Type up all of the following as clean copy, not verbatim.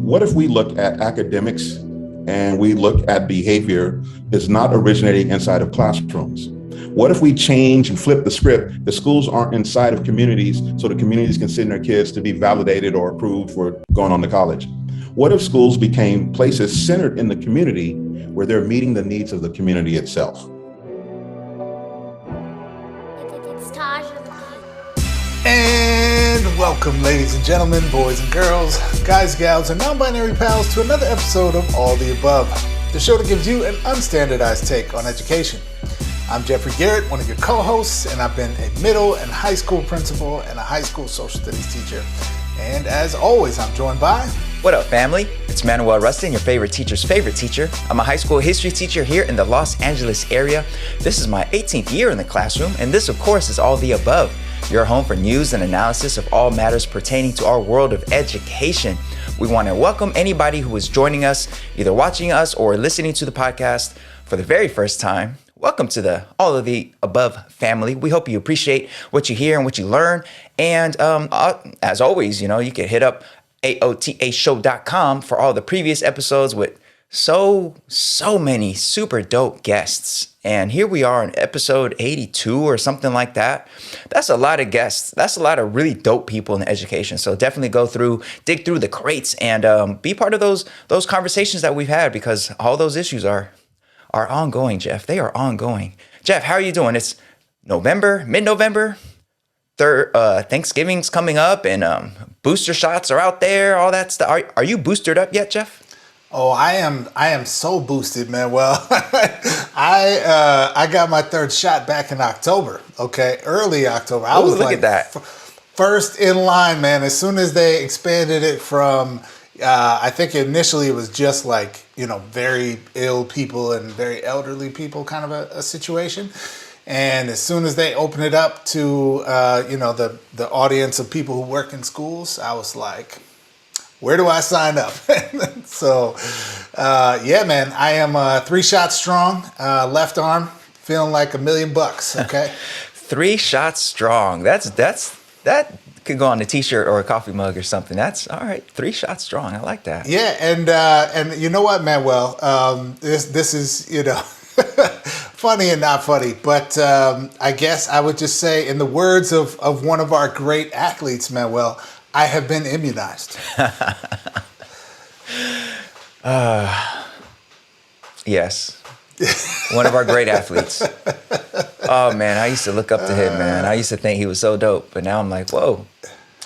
What if we look at academics and we look at behavior is not originating inside of classrooms? What if we change and flip the script? The schools aren't inside of communities, so the communities can send their kids to be validated or approved for going on to college. What if schools became places centered in the community where they're meeting the needs of the community itself? And welcome, ladies and gentlemen, boys and girls, guys, gals, and non-binary pals to another episode of All the Above, the show that gives you an unstandardized take on education. I'm Jeffrey Garrett, one of your co-hosts, and I've been a middle and high school principal and a high school social studies teacher. And as always, I'm joined by... What up, family? It's Manuel, your favorite teacher's favorite teacher. I'm a high school history teacher here in the Los Angeles area. This is my 18th year in the classroom, and this, of course, is All the Above, your home for news and analysis of all matters pertaining to our world of education. We want to welcome anybody who is joining us, either watching us or listening to the podcast for the very first time. Welcome to the All of the Above family. We hope you appreciate what you hear and what you learn. And as always, you can hit up AOTAshow.com for all the previous episodes with so many super dope guests. And here we are in episode 82 or something like that. That's a lot of guests. That's a lot of really dope people in education. So definitely dig through the crates and be part of those conversations that we've had, because all those issues are ongoing, Jeff. They are ongoing. Jeff, how are you doing? It's mid-November. Thanksgiving's coming up, and booster shots are out there, all that stuff. Are you boosted up yet, Jeff? Oh, I am so boosted, man. Well, I got my third shot back in October. Okay, early October. I was look at that. First in line, man. As soon as they expanded it from, I think initially it was just like, very ill people and very elderly people, kind of a situation. And as soon as they opened it up to, the audience of people who work in schools, I was like, where do I sign up? So, yeah, man, I am 3 shots strong, left arm, feeling like $1 million, okay? 3 shots strong. That could go on a t-shirt or a coffee mug or something. That's all right. 3 shots strong. I like that. Yeah, and you know what, Manuel? This is, funny and not funny, but I guess I would just say, in the words of one of our great athletes, Manuel, I have been immunized. Yes. One of our great athletes. Oh, man, I used to look up to him, man. I used to think he was so dope, but now I'm like, whoa.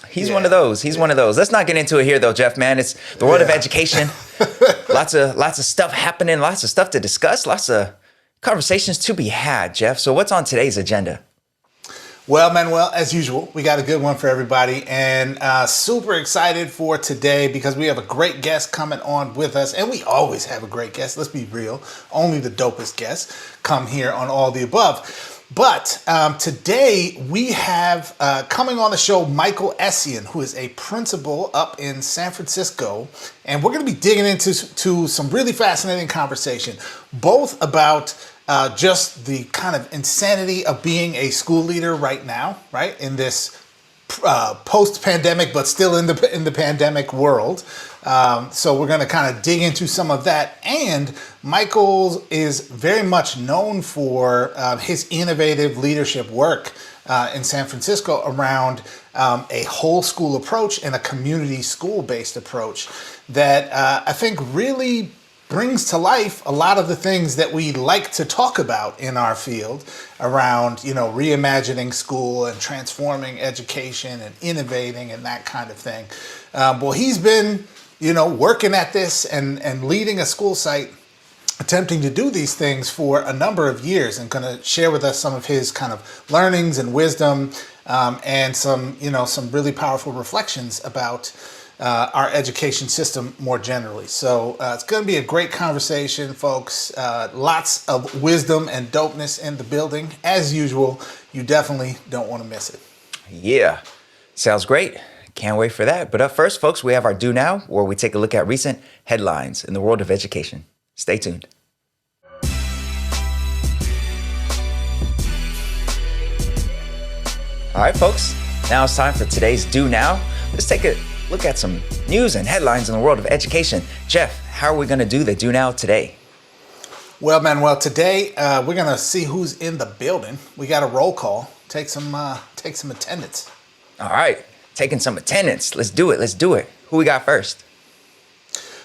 He's one of those. He's one of those. Let's not get into it here, though, Jeff, man. It's the world of education. Lots of stuff happening, lots of stuff to discuss, lots of conversations to be had, Jeff. So what's on today's agenda? Well, Manuel, as usual, we got a good one for everybody, and super excited for today because we have a great guest coming on with us, and we always have a great guest. Let's be real. Only the dopest guests come here on All the Above. But today we have coming on the show Michael Essien, who is a principal up in San Francisco, and we're going to be digging into some really fascinating conversation, both about just the kind of insanity of being a school leader right now, right, in this post-pandemic, but still in the pandemic world. So we're going to kind of dig into some of that. And Michael is very much known for his innovative leadership work in San Francisco around a whole school approach and a community school-based approach that I think really brings to life a lot of the things that we like to talk about in our field around, reimagining school and transforming education and innovating and that kind of thing. Well, he's been, working at this and leading a school site, attempting to do these things for a number of years, and going to share with us some of his kind of learnings and wisdom and some really powerful reflections about our education system more generally. So it's going to be a great conversation, folks. Lots of wisdom and dopeness in the building. As usual, you definitely don't want to miss it. Yeah, sounds great. Can't wait for that. But up first, folks, we have our Do Now, where we take a look at recent headlines in the world of education. Stay tuned. All right, folks, now it's time for today's Do Now. Let's take a look at some news and headlines in the world of education. Jeff, how are we going to do the Do Now today? Well, Manuel, today we're going to see who's in the building. We got a roll call. Take some attendance. All right, taking some attendance. Let's do it. Who we got first?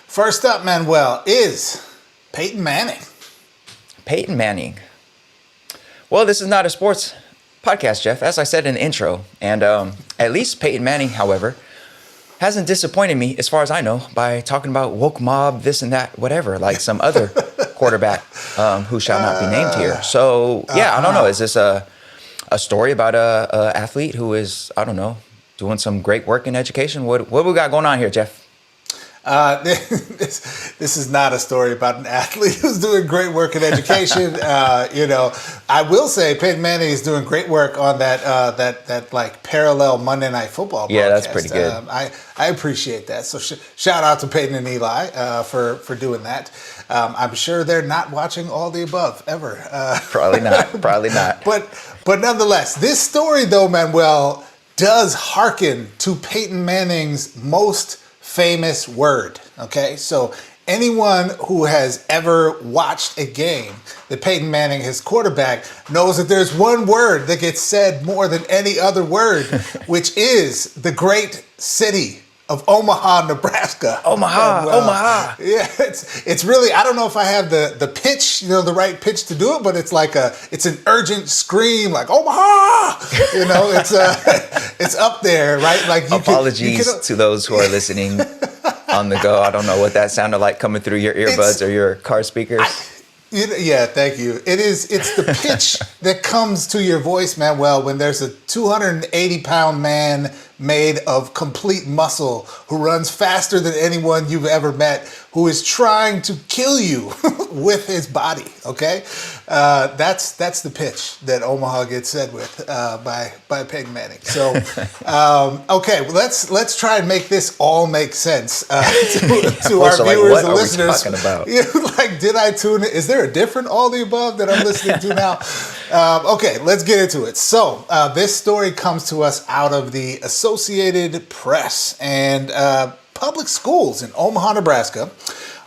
First up, Manuel, is Peyton Manning. Peyton Manning. Well, this is not a sports podcast, Jeff, as I said in the intro. And at least Peyton Manning, however, hasn't disappointed me, as far as I know, by talking about woke mob, this and that, whatever, like some other quarterback who shall not be named here. So, yeah, I don't know. Is this a story about a athlete who is, I don't know, doing some great work in education? What we got going on here, Jeff? This is not a story about an athlete who's doing great work in education. I will say Peyton Manning is doing great work on that like parallel Monday Night Football broadcast. Yeah, that's pretty good. I appreciate that. So shout out to Peyton and Eli for doing that. I'm sure they're not watching all the above ever. Probably not. But nonetheless, this story though, Manuel, does hearken to Peyton Manning's most famous word. Okay, so anyone who has ever watched a game that Peyton Manning, his quarterback, knows that there's one word that gets said more than any other word, which is the great city of Omaha, Nebraska. Omaha. Yeah, it's really, I don't know if I have the pitch, the right pitch to do it, but it's like it's an urgent scream, like Omaha. It's up there, right? Like apologies to those who are listening on the go. I don't know what that sounded like coming through your earbuds or your car speakers. Yeah, thank you. It's the pitch that comes to your voice, Manuel, when there's a 280-pound man made of complete muscle who runs faster than anyone you've ever met, who is trying to kill you with his body. Okay, that's the pitch that Omaha gets said with by Peyton Manning. So okay, well, let's try and make this all make sense to our viewers and listeners. What are we talking about? Like, did I tune in? Is there a different all the above that I'm listening to now? Okay, let's get into it. So this story comes to us out of the Associated Press, and public schools in Omaha, Nebraska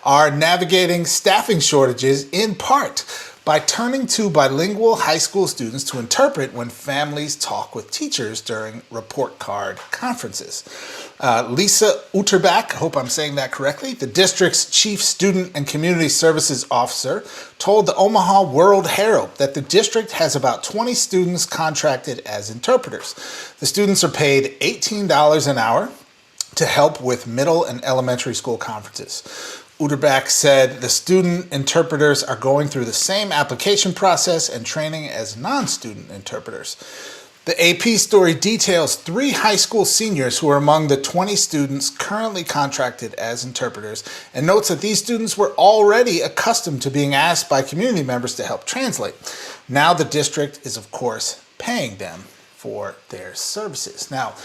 are navigating staffing shortages in part by turning to bilingual high school students to interpret when families talk with teachers during report card conferences. Lisa Utterbach, I hope I'm saying that correctly, the district's chief student and community services officer, told the Omaha World Herald that the district has about 20 students contracted as interpreters. The students are paid $18 an hour to help with middle and elementary school conferences. Utterbach said the student interpreters are going through the same application process and training as non-student interpreters. The AP story details 3 high school seniors who are among the 20 students currently contracted as interpreters, and notes that these students were already accustomed to being asked by community members to help translate. Now the district is, of course, paying them for their services. Now,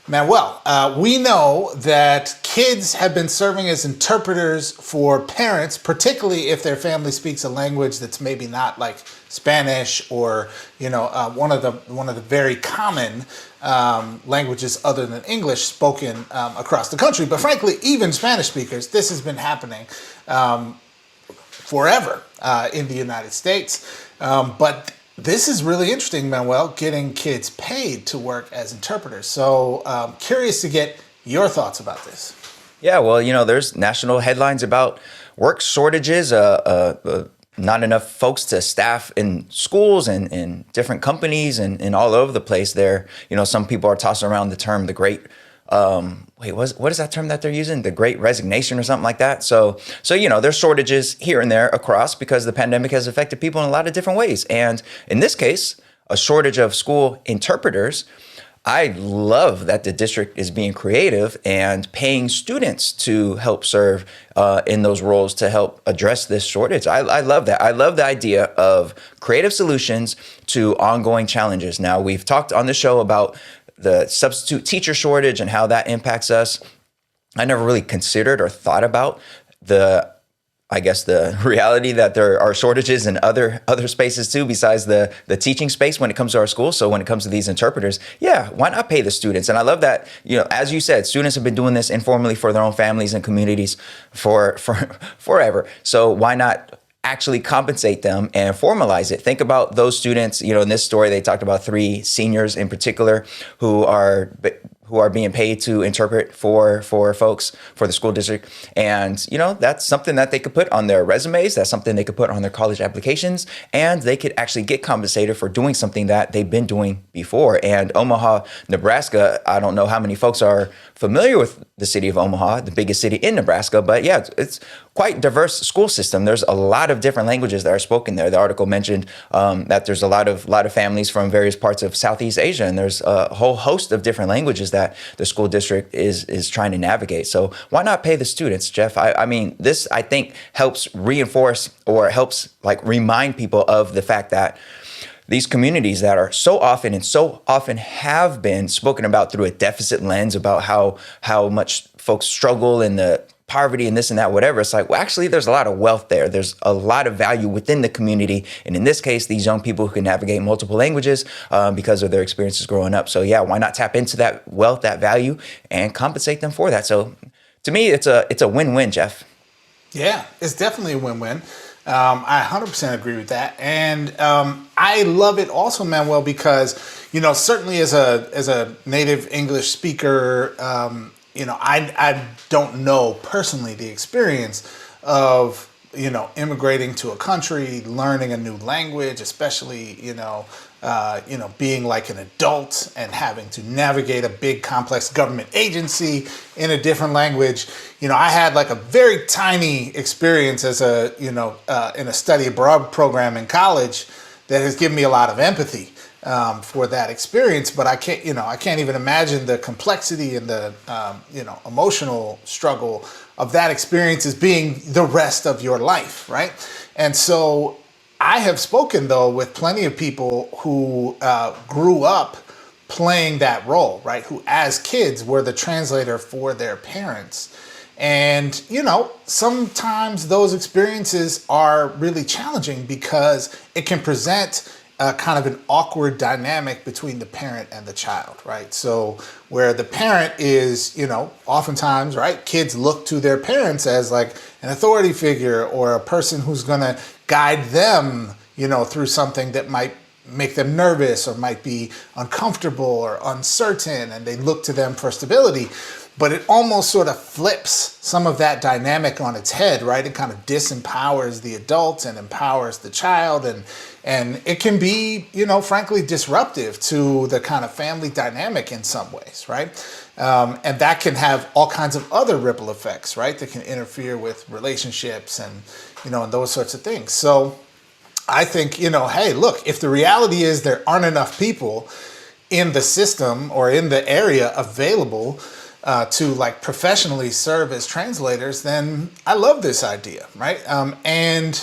Manuel, we know that kids have been serving as interpreters for parents, particularly if their family speaks a language that's maybe not like Spanish or one of the very common languages other than English spoken across the country. But frankly, even Spanish speakers, this has been happening forever in the United States. But this is really interesting, Manuel, getting kids paid to work as interpreters. So curious to get your thoughts about this. Yeah, well, there's national headlines about work shortages, not enough folks to staff in schools and in different companies and all over the place there. Some people are tossing around the term the great, what is that term that they're using? The great resignation or something like that. So there's shortages here and there across because the pandemic has affected people in a lot of different ways. And in this case, a shortage of school interpreters. I love that the district is being creative and paying students to help serve in those roles to help address this shortage. I love that. I love the idea of creative solutions to ongoing challenges. Now, we've talked on the show about the substitute teacher shortage and how that impacts us. I never really considered or thought about the I guess the reality that there are shortages in other spaces too, besides the teaching space when it comes to our schools. So when it comes to these interpreters, yeah, why not pay the students? And I love that, as you said, students have been doing this informally for their own families and communities for forever. So why not actually compensate them and formalize it? Think about those students. In this story, they talked about 3 seniors in particular who are being paid to interpret for folks for the school district. And, that's something that they could put on their resumes. That's something they could put on their college applications, and they could actually get compensated for doing something that they've been doing before. And Omaha, Nebraska, I don't know how many folks are familiar with the city of Omaha, the biggest city in Nebraska, but yeah, it's quite diverse school system. There's a lot of different languages that are spoken there. The article mentioned that there's a lot of families from various parts of Southeast Asia, and there's a whole host of different languages that the school district is trying to navigate. So why not pay the students, Jeff? I mean, this I think helps reinforce or helps remind people of the fact that these communities that are so often have been spoken about through a deficit lens about how much folks struggle in the poverty and this and that, whatever. It's like, well, actually, there's a lot of wealth there. There's a lot of value within the community. And in this case, these young people who can navigate multiple languages because of their experiences growing up. So yeah, why not tap into that wealth, that value, and compensate them for that? So to me, it's a win-win, Jeff. Yeah, it's definitely a win-win. I 100% agree with that. And I love it also, Manuel, because, certainly as a native English speaker, I don't know personally the experience of, immigrating to a country, learning a new language, especially, being like an adult and having to navigate a big complex government agency in a different language. I had like a very tiny experience as in a study abroad program in college that has given me a lot of empathy for that experience. But I can't even imagine the complexity and the, emotional struggle of that experience as being the rest of your life, right? And so I have spoken, though, with plenty of people who grew up playing that role, right? Who, as kids, were the translator for their parents. And, sometimes those experiences are really challenging because it can present kind of an awkward dynamic between the parent and the child, right? So where the parent is, oftentimes, right, kids look to their parents as like an authority figure or a person who's going to guide them, through something that might make them nervous or might be uncomfortable or uncertain, and they look to them for stability. But it almost sort of flips some of that dynamic on its head, right? It kind of disempowers the adult and empowers the child, and it can be, frankly, disruptive to the kind of family dynamic in some ways, right? And that can have all kinds of other ripple effects, right? That can interfere with relationships and, and those sorts of things. So I think, hey, look, if the reality is there aren't enough people in the system or in the area available to professionally serve as translators, then I love this idea, right? And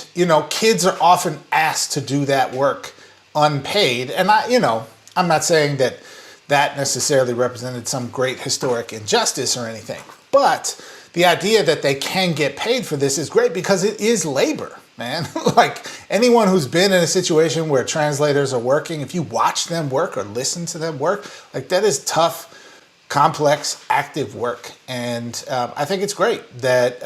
kids are often asked to do that work unpaid, and I'm not saying that necessarily represented some great historic injustice or anything, but the idea that they can get paid for this is great because it is labor, man. Like anyone who's been in a situation where translators are working, if you watch them work or listen to them work, that is tough, complex, active work. And I think it's great that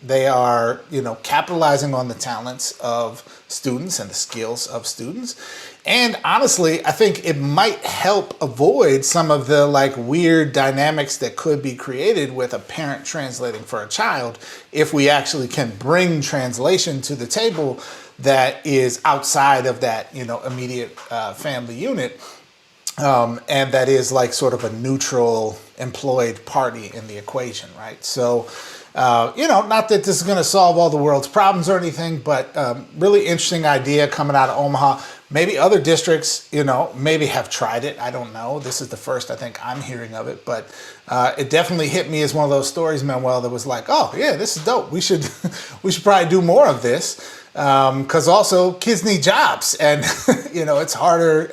they are, capitalizing on the talents of students and the skills of students. And honestly, I think it might help avoid some of the weird dynamics that could be created with a parent translating for a child if we actually can bring translation to the table that is outside of that, immediate family unit. And that is sort of a neutral employed party in the equation, right? So, not that this is going to solve all the world's problems or anything, but really interesting idea coming out of Omaha. Maybe other districts, maybe have tried it. I don't know. This is the first I think I'm hearing of it, but it definitely hit me as one of those stories, Manuel, that was like, oh yeah, this is dope. We should probably do more of this. Because also kids need jobs, and it's harder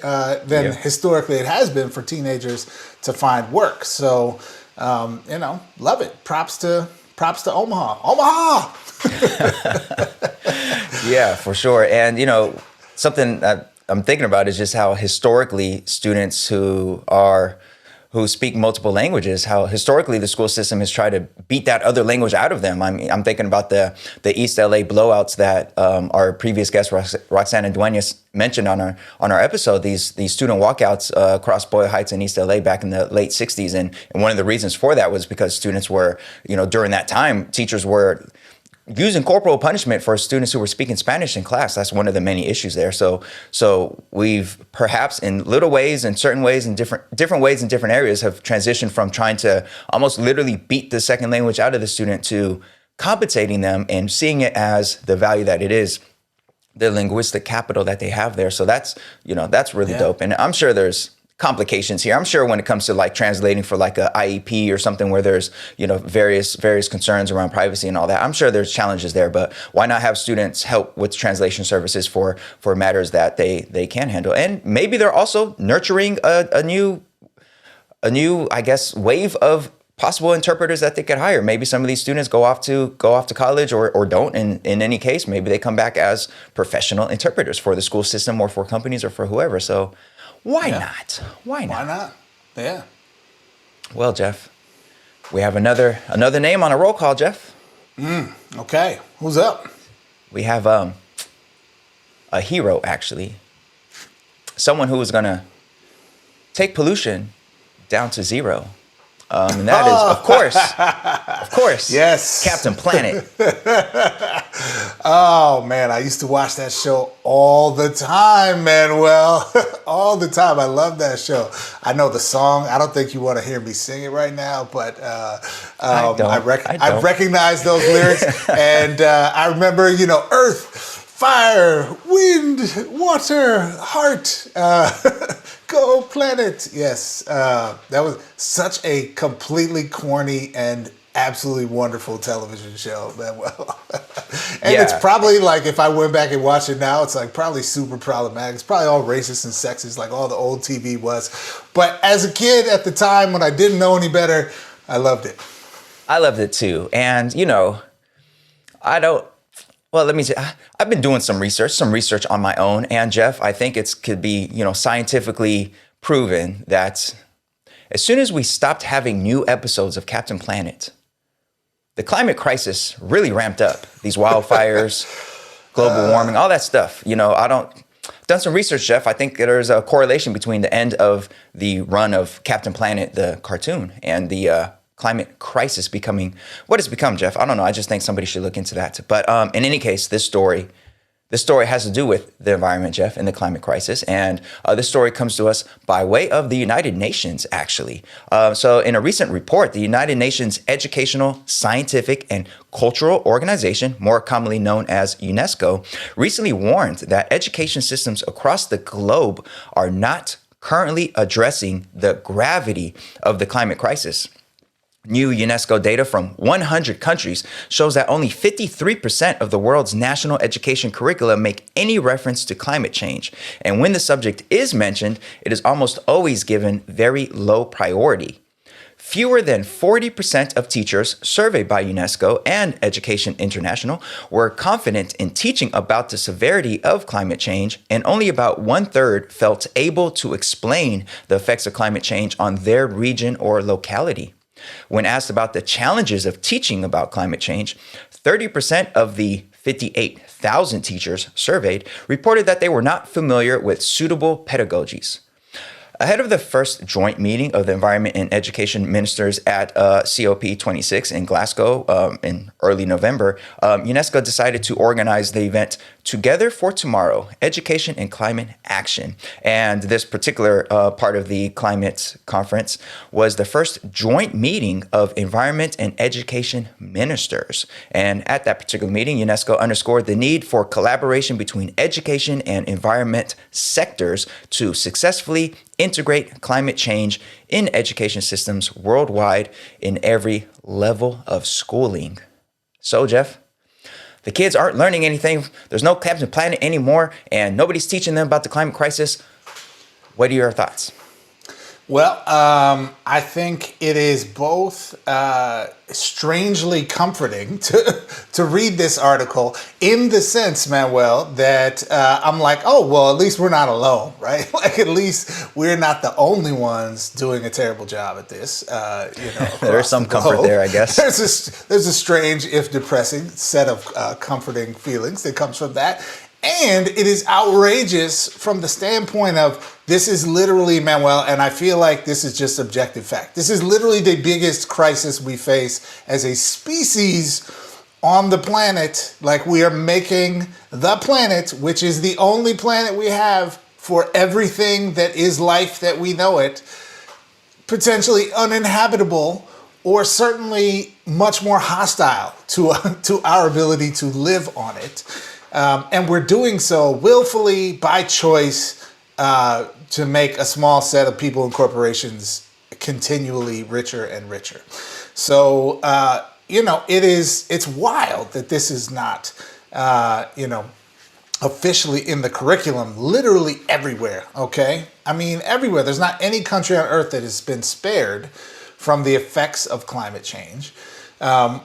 than historically it has been for teenagers to find work. So love it. Props to props to Omaha. Omaha! Yeah, for sure. And, something that I'm thinking about is just how historically students who speak multiple languages, how historically the school system has tried to beat that other language out of them. I'm thinking about the East LA blowouts that our previous guest Roxana Duenas mentioned on our episode. These student walkouts across Boyle Heights and East LA back in the late '60s, and one of the reasons for that was because students were, during that time, teachers were using corporal punishment for students who were speaking Spanish in class. That's one of the many issues there. So we've perhaps in little ways, in certain ways, in different ways in different areas have transitioned from trying to almost literally beat the second language out of the student to compensating them and seeing it as the value that it is, the linguistic capital that they have there. So that's really dope. And I'm sure there's complications here. I'm sure when it comes to like translating for like a IEP or something where there's, various concerns around privacy and all that, I'm sure there's challenges there, but why not have students help with translation services for matters that they can handle? And maybe they're also nurturing a new, I guess, wave of possible interpreters that they could hire. Maybe some of these students go off to college or don't. And in any case, maybe they come back as professional interpreters for the school system or for companies or for whoever. So why not? Why not? Yeah. Well, Jeff, we have another name on a roll call, Jeff. Okay. Who's up? We have a hero, actually. Someone who is going to take pollution down to zero. And that is, of course, yes, Captain Planet. Oh, man, I used to watch that show all the time, Manuel. All the time. I love that show. I know the song. I don't think you want to hear me sing it right now, but I recognize those lyrics. And I remember, earth, fire, wind, water, heart, go planet. Yes, that was such a completely corny and absolutely wonderful television show, Manuel. And it's probably like, if I went back and watched it now, it's like probably super problematic. It's probably all racist and sexist like all the old TV was. But as a kid at the time when I didn't know any better, I loved it. I loved it too. And, let me say, I've been doing some research on my own. And Jeff, I think it could be, scientifically proven that as soon as we stopped having new episodes of Captain Planet, the climate crisis really ramped up. These wildfires, global warming, all that stuff. Done some research, Jeff. I think there's a correlation between the end of the run of Captain Planet, the cartoon, and the climate crisis becoming what it's become, Jeff. I don't know. I just think somebody should look into that. But in any case, this story has to do with the environment, Jeff, and the climate crisis. And this story comes to us by way of the United Nations, actually. So in a recent report, the United Nations Educational, Scientific, and Cultural Organization, more commonly known as UNESCO, recently warned that education systems across the globe are not currently addressing the gravity of the climate crisis. New UNESCO data from 100 countries shows that only 53% of the world's national education curricula make any reference to climate change. And when the subject is mentioned, it is almost always given very low priority. Fewer than 40% of teachers surveyed by UNESCO and Education International were confident in teaching about the severity of climate change, and only about 1/3 felt able to explain the effects of climate change on their region or locality. When asked about the challenges of teaching about climate change, 30% of the 58,000 teachers surveyed reported that they were not familiar with suitable pedagogies. Ahead of the first joint meeting of the Environment and Education Ministers at COP26 in Glasgow in early November, UNESCO decided to organize the event Together for Tomorrow, Education and Climate Action. And this particular part of the climate conference was the first joint meeting of environment and education ministers. And at that particular meeting, UNESCO underscored the need for collaboration between education and environment sectors to successfully integrate climate change in education systems worldwide in every level of schooling. So, Jeff, the kids aren't learning anything. There's no Captain Planet anymore, and nobody's teaching them about the climate crisis. What are your thoughts? Well, I think it is both strangely comforting to read this article in the sense, Manuel, that I'm like, oh, well, at least we're not alone, right? Like, at least we're not the only ones doing a terrible job at this. There's some comfort there, I guess. There's a strange, if depressing, set of comforting feelings that comes from that. And it is outrageous from the standpoint of this is literally, Manuel, and I feel like this is just objective fact. This is literally the biggest crisis we face as a species on the planet. Like, we are making the planet, which is the only planet we have for everything that is life that we know it, potentially uninhabitable, or certainly much more hostile to our ability to live on it. And we're doing so willfully by choice to make a small set of people and corporations continually richer and richer. So, it's wild that this is not, officially in the curriculum, literally everywhere, okay? I mean, everywhere. There's not any country on earth that has been spared from the effects of climate change.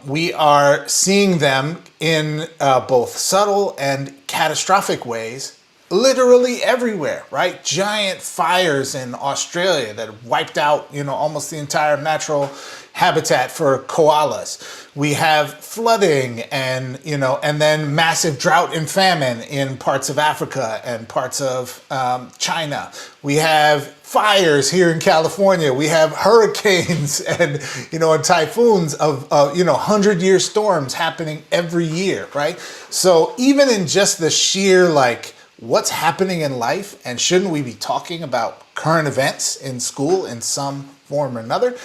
We are seeing them in both subtle and catastrophic ways, literally everywhere, right? Giant fires in Australia that wiped out, almost the entire natural habitat for koalas. We have flooding and then massive drought and famine in parts of Africa and parts of China. We have fires here in California. We have hurricanes and typhoons of 100-year storms happening every year, right? So even in just the sheer what's happening in life, and shouldn't we be talking about current events in school in some form or another?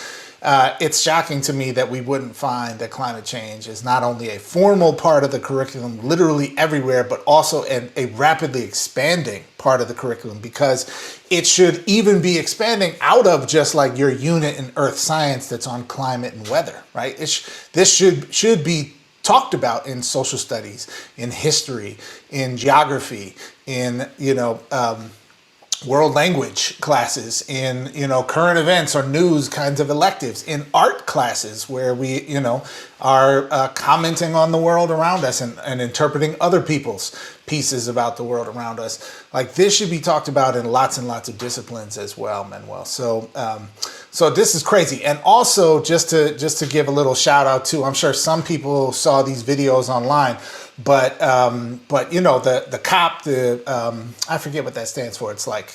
It's shocking to me that we wouldn't find that climate change is not only a formal part of the curriculum literally everywhere, but also a rapidly expanding part of the curriculum, because it should even be expanding out of just like your unit in earth science that's on climate and weather, right? This should be talked about in social studies, in history, in geography, in world language classes, in current events or news kinds of electives, in art classes where we are commenting on the world around us and interpreting other people's pieces about the world around us. Like, this should be talked about in lots and lots of disciplines as well, Manuel. So this is crazy. And also, just to give a little shout out to, I'm sure some people saw these videos online, but the COP, I forget what that stands for. It's like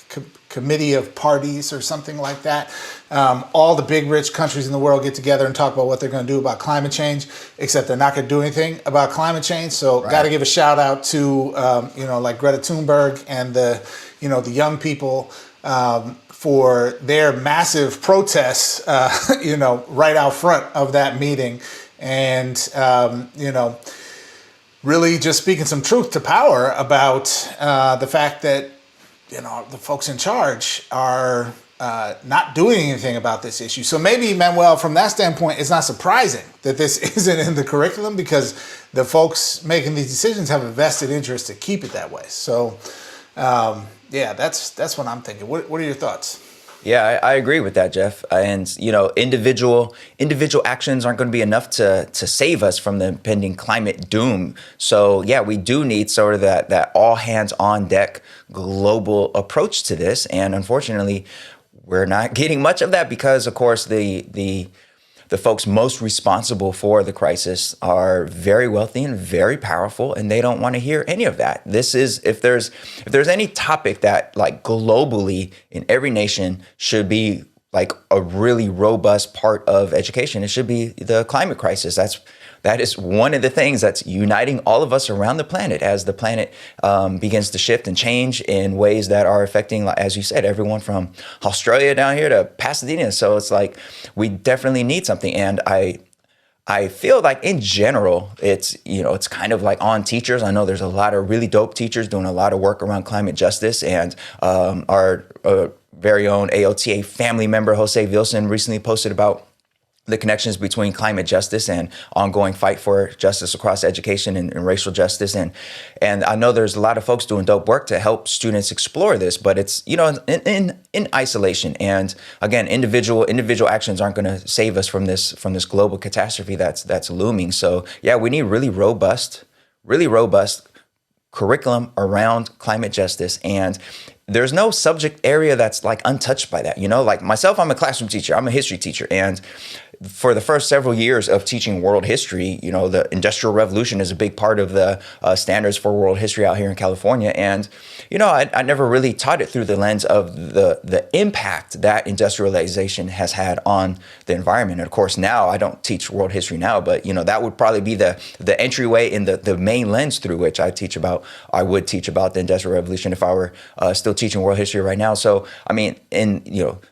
Committee of Parties or something like that. All the big rich countries in the world get together and talk about what they're going to do about climate change, except they're not going to do anything about climate change. So got to give a shout out to like Greta Thunberg and the young people for their massive protests right out front of that meeting, and really just speaking some truth to power about the fact that the folks in charge are not doing anything about this issue. So maybe, Manuel, from that standpoint, it's not surprising that this isn't in the curriculum, because the folks making these decisions have a vested interest to keep it that way. So that's what I'm thinking. What are your thoughts? Yeah, I agree with that, Jeff. And individual actions aren't going to be enough to save us from the impending climate doom. So yeah, we do need sort of that all hands on deck global approach to this. And unfortunately, we're not getting much of that because, of course, the folks most responsible for the crisis are very wealthy and very powerful, and they don't want to hear any of that. This is, if there's any topic that like globally in every nation should be like a really robust part of education, it should be the climate crisis. That is one of the things that's uniting all of us around the planet as the planet begins to shift and change in ways that are affecting, as you said, everyone from Australia down here to Pasadena. So it's like we definitely need something. And I feel like in general, it's kind of like on teachers. I know there's a lot of really dope teachers doing a lot of work around climate justice, and our very own AOTA family member, Jose Vilson, recently posted about the connections between climate justice and ongoing fight for justice across education and racial justice. And I know there's a lot of folks doing dope work to help students explore this, but it's, in isolation. And again, individual actions aren't going to save us from this global catastrophe that's looming. So yeah, we need really robust curriculum around climate justice. And there's no subject area that's like untouched by that. Like myself, I'm a classroom teacher. I'm a history teacher. And for the first several years of teaching world history, the Industrial Revolution is a big part of the standards for world history out here in California. And, I never really taught it through the lens of the impact that industrialization has had on the environment. And of course, now I don't teach world history now, but, that would probably be the entryway in the main lens through which I would teach about the Industrial Revolution if I were still teaching world history right now. So, I mean, in,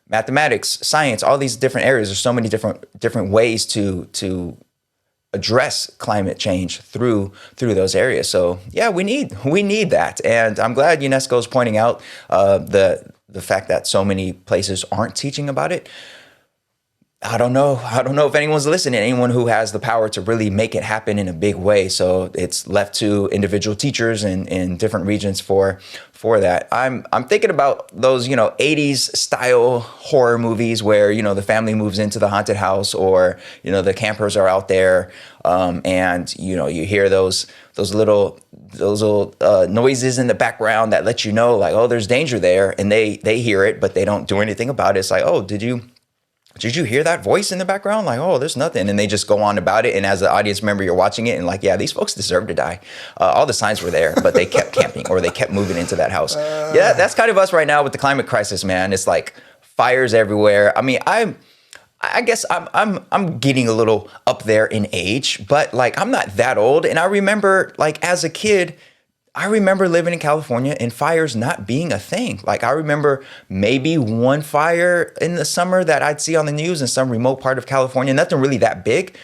mathematics, science, all these different areas, there's so many different ways to address climate change through those areas. So yeah, we need that. And I'm glad UNESCO is pointing out the fact that so many places aren't teaching about it. I don't know if anyone's listening, anyone who has the power to really make it happen in a big way. So it's left to individual teachers in different regions for that. I'm thinking about those, 80s style horror movies where, the family moves into the haunted house, or, the campers are out there. And, you hear those little noises in the background that let you know, like, oh, there's danger there. And they hear it, but they don't do anything about it. It's like, oh, did you hear that voice in the background? Like, oh, there's nothing. And they just go on about it. And as an audience member, you're watching it and like, yeah, these folks deserve to die. All the signs were there, but they kept camping, or they kept moving into that house. Yeah, that's kind of us right now with the climate crisis, man. It's like fires everywhere. I mean, I guess I'm getting a little up there in age, but like, I'm not that old. And I remember, like, as a kid, living in California and fires not being a thing. Like, I remember maybe one fire in the summer that I'd see on the news in some remote part of California, nothing really that big.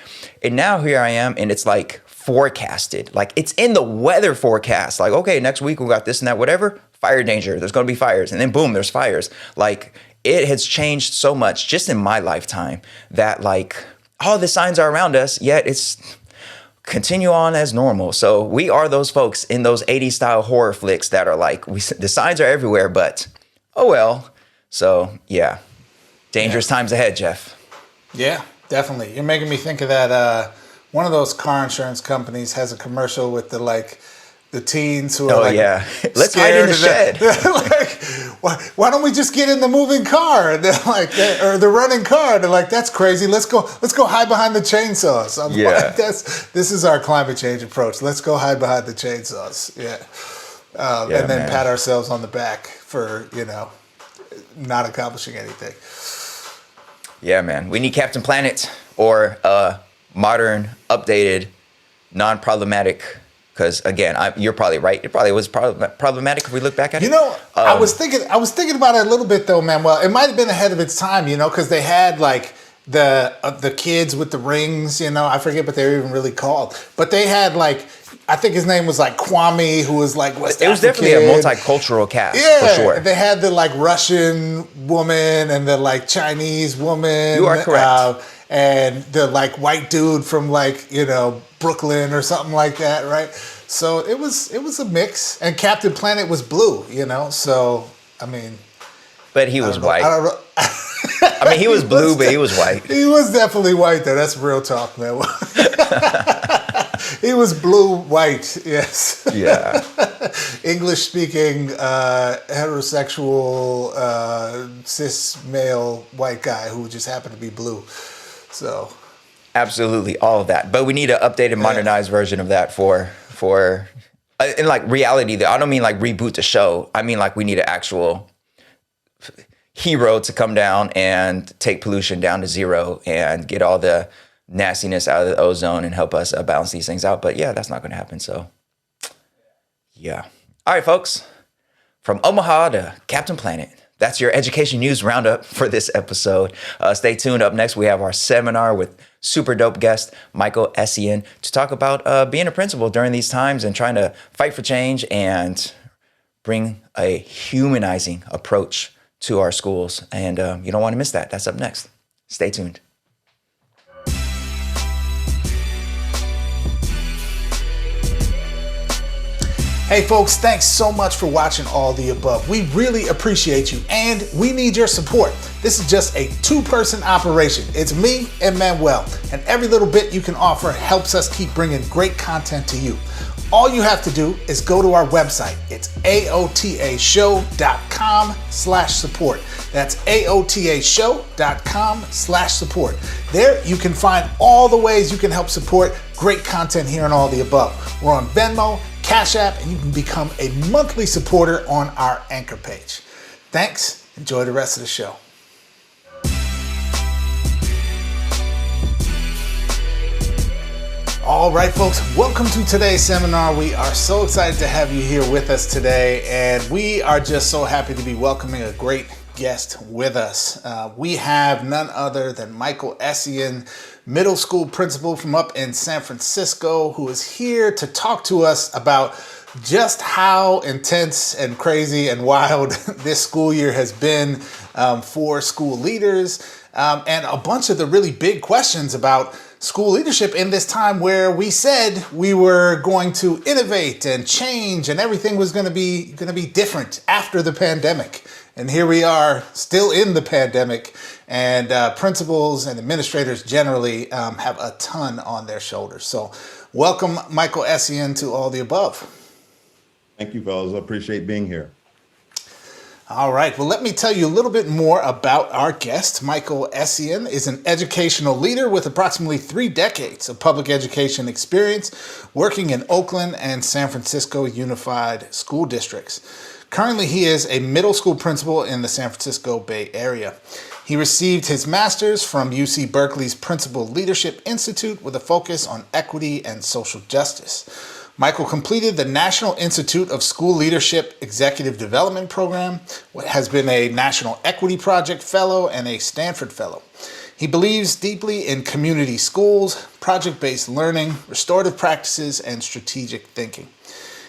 And now here I am, and it's like forecasted. Like, it's in the weather forecast. Like, okay, next week we got this and that, whatever, fire danger, there's going to be fires. And then boom, there's fires. Like, it has changed so much just in my lifetime that, like, all the signs are around us, yet it's continue on as normal. So we are those folks in those 80s style horror flicks that are like, the signs are everywhere, but oh well. So yeah, dangerous times ahead, Jeff. Yeah, definitely. You're making me think of that. One of those car insurance companies has a commercial with the teens who are let's hide in the shed. They're like, why don't we just get in the moving car? And they're like, or the running car. They're like, that's crazy. Let's go hide behind the chainsaws. I'm like, this is our climate change approach. Let's go hide behind the chainsaws. Yeah. And then pat ourselves on the back for, not accomplishing anything. Yeah, man. We need Captain Planet, or modern, updated, non-problematic. Because again, you're probably right. It probably was problematic if we look back at it. I was thinking about it a little bit though, Manuel. It might have been ahead of its time, because they had like the kids with the rings. I forget what they were even really called, but they had like, I think his name was like Kwame, who was like West African. It was definitely a multicultural cast, for sure. They had the like Russian woman and the like Chinese woman. You are correct. And the like white dude from like, Brooklyn or something like that, right? So it was a mix. And Captain Planet was blue, so I mean, but he was white. I don't know. I mean, he was blue, but he was white. He was definitely white though. That's real talk, man. He was blue white, yes. Yeah. English speaking, heterosexual, cis male white guy who just happened to be blue. So absolutely, all of that. But we need an updated, modernized version of that for in like reality. I don't mean like reboot the show. I mean like we need an actual hero to come down and take pollution down to zero and get all the nastiness out of the ozone and help us balance these things out. But yeah, that's not going to happen. So yeah. All right, folks. From Omaha to Captain Planet. That's your education news roundup for this episode. Stay tuned. Up next, we have our seminar with super dope guest Michael Essien to talk about being a principal during these times and trying to fight for change and bring a humanizing approach to our schools. And you don't want to miss that. That's up next. Stay tuned. Hey folks, thanks so much for watching All the Above. We really appreciate you and we need your support. This is just a two-person operation. It's me and Manuel, and every little bit you can offer helps us keep bringing great content to you. All you have to do is go to our website. It's aotashow.com/support. That's aotashow.com/support. There you can find all the ways you can help support great content here on All the Above. We're on Venmo, Cash App, and you can become a monthly supporter on our anchor page. Thanks. Enjoy the rest of the show. All right, folks, welcome to today's seminar. We are so excited to have you here with us today, and we are just so happy to be welcoming a great guest with us. We have none other than Michael Essien, middle school principal from up in San Francisco, who is here to talk to us about just how intense and crazy and wild this school year has been for school leaders, and a bunch of the really big questions about school leadership in this time where we said we were going to innovate and change and everything was going to be different after the pandemic. And here we are still in the pandemic, and principals and administrators generally have a ton on their shoulders. So welcome, Michael Essien, to All the Above. Thank you, fellas. I appreciate being here. All right. Well, let me tell you a little bit more about our guest. Michael Essien is an educational leader with approximately 3 decades of public education experience working in Oakland and San Francisco Unified School Districts. Currently, he is a middle school principal in the San Francisco Bay Area. He received his master's from UC Berkeley's Principal Leadership Institute with a focus on equity and social justice. Michael completed the National Institute of School Leadership Executive Development Program, has been a National Equity Project Fellow and a Stanford Fellow. He believes deeply in community schools, project-based learning, restorative practices, and strategic thinking.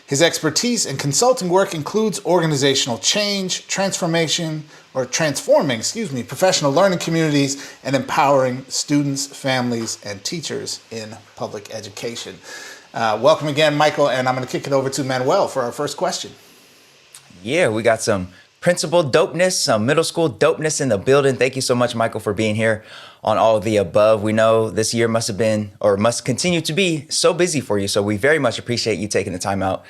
His expertise in consulting work includes organizational change, transforming professional learning communities, and empowering students, families, and teachers in public education. Welcome again, Michael, and I'm going to kick it over to Manuel for our first question. Yeah, we got some principal dopeness, some middle school dopeness in the building. Thank you so much, Michael, for being here on All of the Above. We know this year must have been, or must continue to be, so busy for you. So we very much appreciate you taking the time out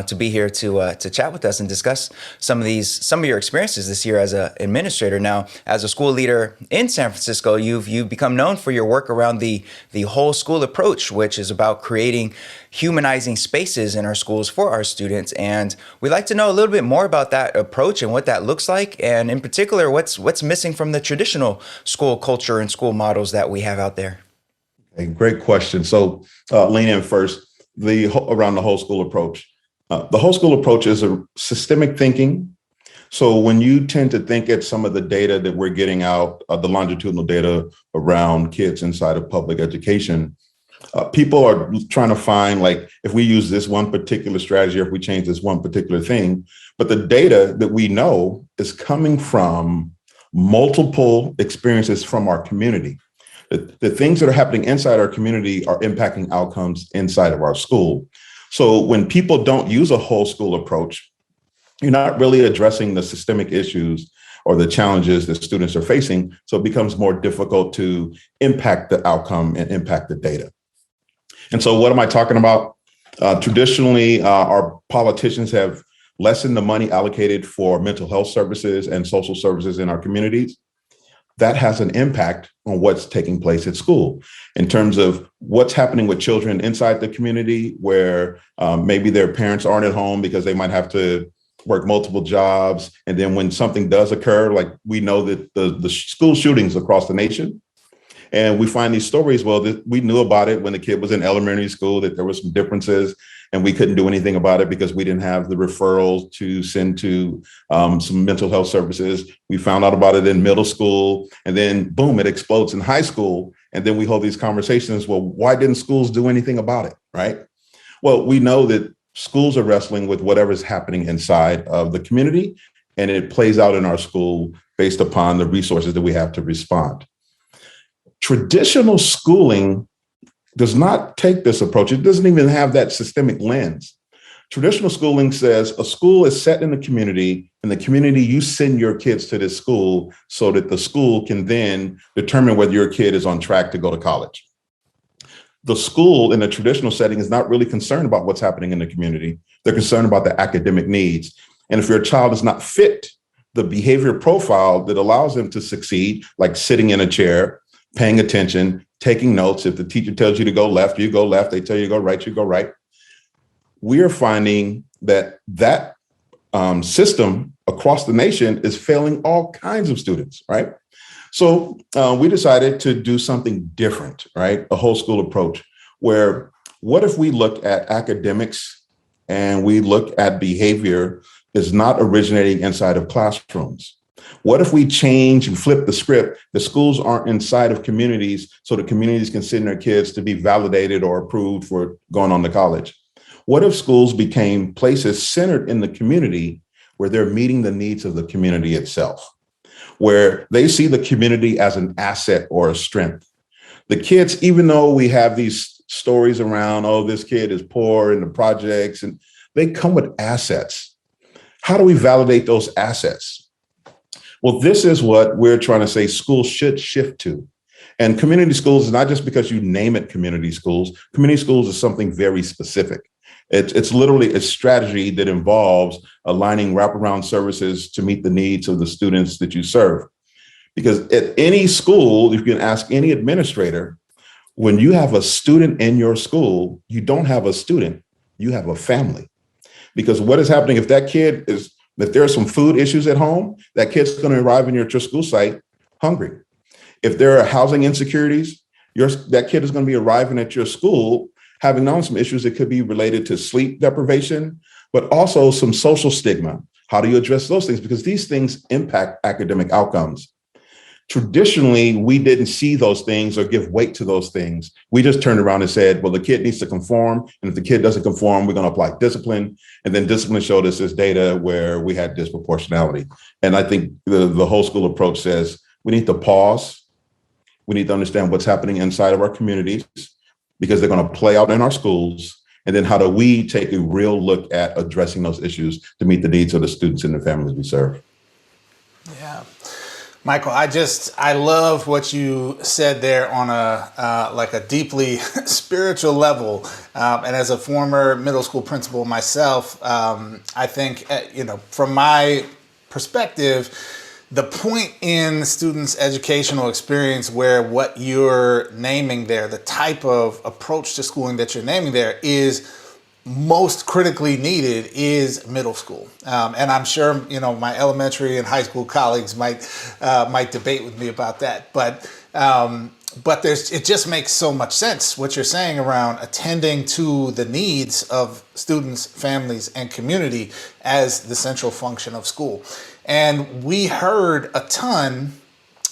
to be here to chat with us and discuss some of your experiences this year as an administrator. Now, as a school leader in San Francisco, you've become known for your work around the whole school approach, which is about creating humanizing spaces in our schools for our students. And we'd like to know a little bit more about that approach and what that looks like, and in particular, what's missing from the traditional school culture and school models that we have out there. Okay, great question. So lean in first, around the whole school approach. The whole school approach is a systemic thinking. So when you tend to think at some of the data that we're getting out, the longitudinal data around kids inside of public education, people are trying to find, like, if we use this one particular strategy, or if we change this one particular thing, but the data that we know is coming from multiple experiences from our community. The things that are happening inside our community are impacting outcomes inside of our school. So when people don't use a whole school approach, you're not really addressing the systemic issues or the challenges that students are facing. So it becomes more difficult to impact the outcome and impact the data. And so what am I talking about? Traditionally, our politicians have lessened the money allocated for mental health services and social services in our communities. That has an impact on what's taking place at school in terms of what's happening with children inside the community, where maybe their parents aren't at home because they might have to work multiple jobs. And then when something does occur, like we know that the school shootings across the nation, and we find these stories, well, we knew about it when the kid was in elementary school, that there were some differences, and we couldn't do anything about it because we didn't have the referrals to send to some mental health services. We found out about it in middle school, and then boom, it explodes in high school. And then we hold these conversations, well, why didn't schools do anything about it, right? Well, we know that schools are wrestling with whatever's happening inside of the community, and it plays out in our school based upon the resources that we have to respond. Traditional schooling does not take this approach. It doesn't even have that systemic lens. Traditional schooling says a school is set in the community, and the community, you send your kids to this school so that the school can then determine whether your kid is on track to go to college. The school in a traditional setting is not really concerned about what's happening in the community. They're concerned about the academic needs. And if your child is not fit the behavior profile that allows them to succeed, like sitting in a chair, paying attention, taking notes. If the teacher tells you to go left, you go left. They tell you to go right, you go right. We are finding that system across the nation is failing all kinds of students, right? So we decided to do something different, right? A whole school approach where what if we look at academics and we look at behavior is not originating inside of classrooms? What if we change and flip the script? The schools aren't inside of communities so the communities can send their kids to be validated or approved for going on to college. What if schools became places centered in the community where they're meeting the needs of the community itself, where they see the community as an asset or a strength? The kids, even though we have these stories around, oh, this kid is poor in the projects, and they come with assets. How do we validate those assets? Well, this is what we're trying to say schools should shift to. And community schools is not just because you name it community schools. Community schools is something very specific. It's literally a strategy that involves aligning wraparound services to meet the needs of the students that you serve. Because at any school, you can ask any administrator, when you have a student in your school, you don't have a student, you have a family. Because what is happening if there are some food issues at home, that kid's going to arrive in your school site hungry. If there are housing insecurities, that kid is going to be arriving at your school having known some issues that could be related to sleep deprivation, but also some social stigma. How do you address those things? Because these things impact academic outcomes. Traditionally, we didn't see those things or give weight to those things. We just turned around and said, well, the kid needs to conform. And if the kid doesn't conform, we're going to apply discipline. And then discipline showed us this data where we had disproportionality. And I think the whole school approach says we need to pause. We need to understand what's happening inside of our communities, because they're going to play out in our schools. And then how do we take a real look at addressing those issues to meet the needs of the students and the families we serve? Yeah. Michael, I love what you said there on a deeply spiritual level. And as a former middle school principal myself, I think, from my perspective, the point in students' educational experience where what you're naming there, the type of approach to schooling that you're naming there is most critically needed is middle school. And I'm sure, my elementary and high school colleagues might debate with me about that. But it just makes so much sense what you're saying around attending to the needs of students, families, and community as the central function of school. And we heard a ton,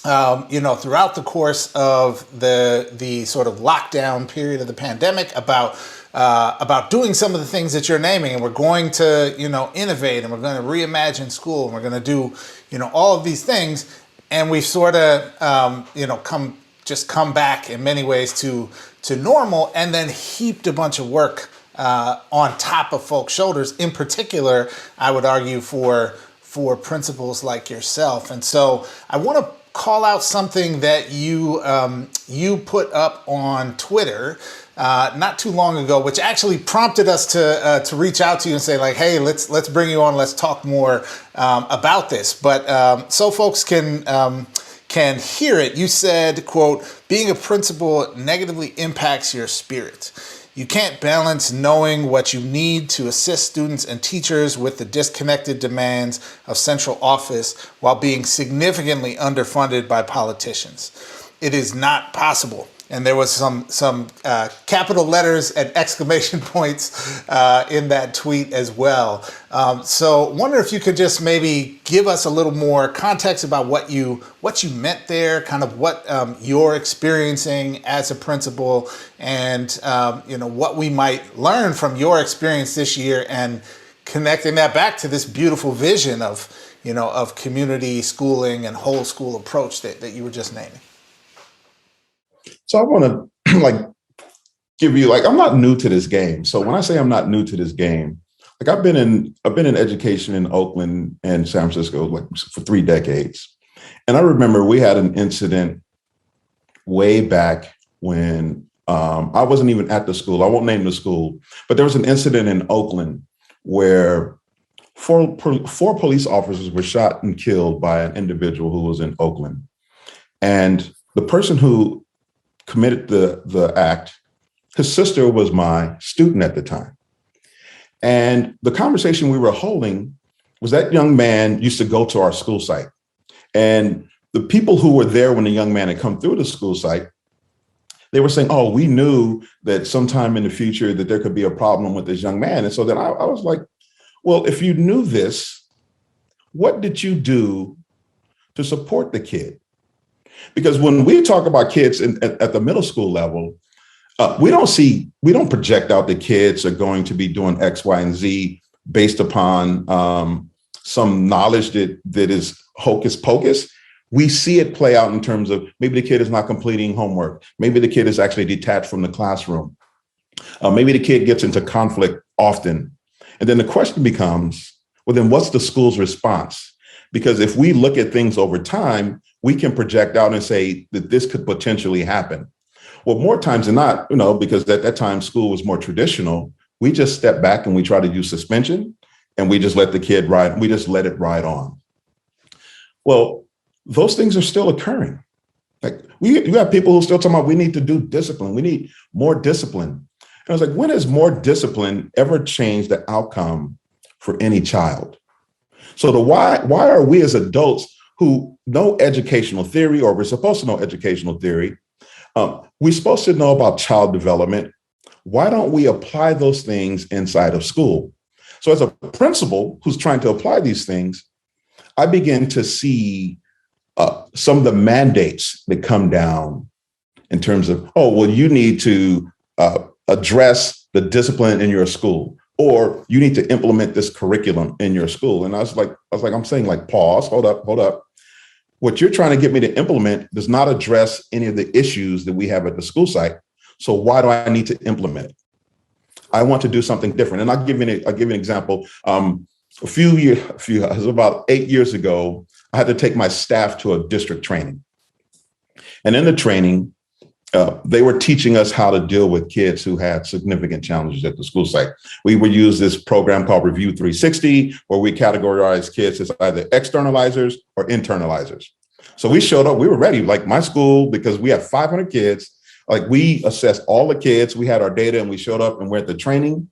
throughout the course of the sort of lockdown period of the pandemic about doing some of the things that you're naming, and we're going to, innovate, and we're going to reimagine school, and we're going to do, all of these things. And we've sort of, come back in many ways to normal, and then heaped a bunch of work on top of folks' shoulders. In particular, I would argue for principals like yourself. And so I want to call out something that you put up on Twitter not too long ago, which actually prompted us to reach out to you and say, like, hey, let's bring you on, let's talk more about this. But so folks can hear it. You said, quote, "Being a principal negatively impacts your spirit. You can't balance knowing what you need to assist students and teachers with the disconnected demands of central office while being significantly underfunded by politicians. It is not possible." And there was some capital letters and exclamation points in that tweet as well. So wonder if you could just maybe give us a little more context about what you meant there, kind of what you're experiencing as a principal, and what we might learn from your experience this year, and connecting that back to this beautiful vision of community schooling and whole school approach that you were just naming. So I want to give you, I'm not new to this game. So when I say I'm not new to this game, I've been in education in Oakland and San Francisco like for 3 decades. And I remember we had an incident way back when I wasn't even at the school. I won't name the school, but there was an incident in Oakland where four police officers were shot and killed by an individual who was in Oakland. And the person who committed the act, his sister was my student at the time. And the conversation we were holding was that young man used to go to our school site. And the people who were there when the young man had come through the school site, they were saying, oh, we knew that sometime in the future that there could be a problem with this young man. And so then I was like, well, if you knew this, what did you do to support the kid? Because when we talk about kids at the middle school level, we don't project out the kids are going to be doing X, Y, and Z based upon some knowledge that is hocus pocus. We see it play out in terms of maybe the kid is not completing homework. Maybe the kid is actually detached from the classroom. Maybe the kid gets into conflict often. And then the question becomes, well, then what's the school's response? Because if we look at things over time, we can project out and say that this could potentially happen. Well, more times than not, because at that time school was more traditional, we just step back and we try to use suspension and we just let the kid ride. We just let it ride on. Well, those things are still occurring. Like you have people who still talking about we need to do discipline. We need more discipline. And I was like, when has more discipline ever changed the outcome for any child? So why are we as adults who know educational theory, or we're supposed to know educational theory, we're supposed to know about child development. Why don't we apply those things inside of school? So as a principal who's trying to apply these things, I begin to see some of the mandates that come down in terms of, oh, well, you need to address the discipline in your school, or you need to implement this curriculum in your school. And I was like, I'm saying like, pause, hold up. What you're trying to get me to implement does not address any of the issues that we have at the school site. So why do I need to implement it? I want to do something different. And I'll give you an example. About 8 years ago, I had to take my staff to a district training. And in the training, they were teaching us how to deal with kids who had significant challenges at the school site. We would use this program called Review 360, where we categorize kids as either externalizers or internalizers. So we showed up, we were ready, like my school, because we have 500 kids. Like we assessed all the kids, we had our data, and we showed up and we're at the training.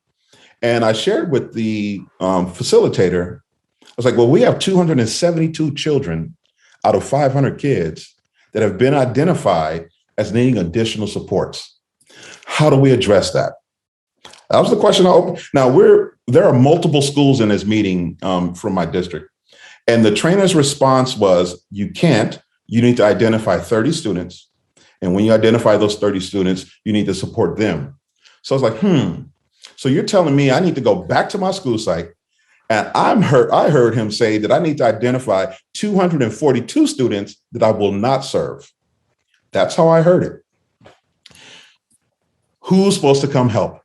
And I shared with the facilitator, I was like, well, we have 272 children out of 500 kids that have been identified as needing additional supports. How do we address that? That was the question I opened. Now there are multiple schools in this meeting from my district. And the trainer's response was, you need to identify 30 students. And when you identify those 30 students, you need to support them. So I was like, so you're telling me I need to go back to my school site, and I heard him say that I need to identify 242 students that I will not serve. That's how I heard it. Who's supposed to come help?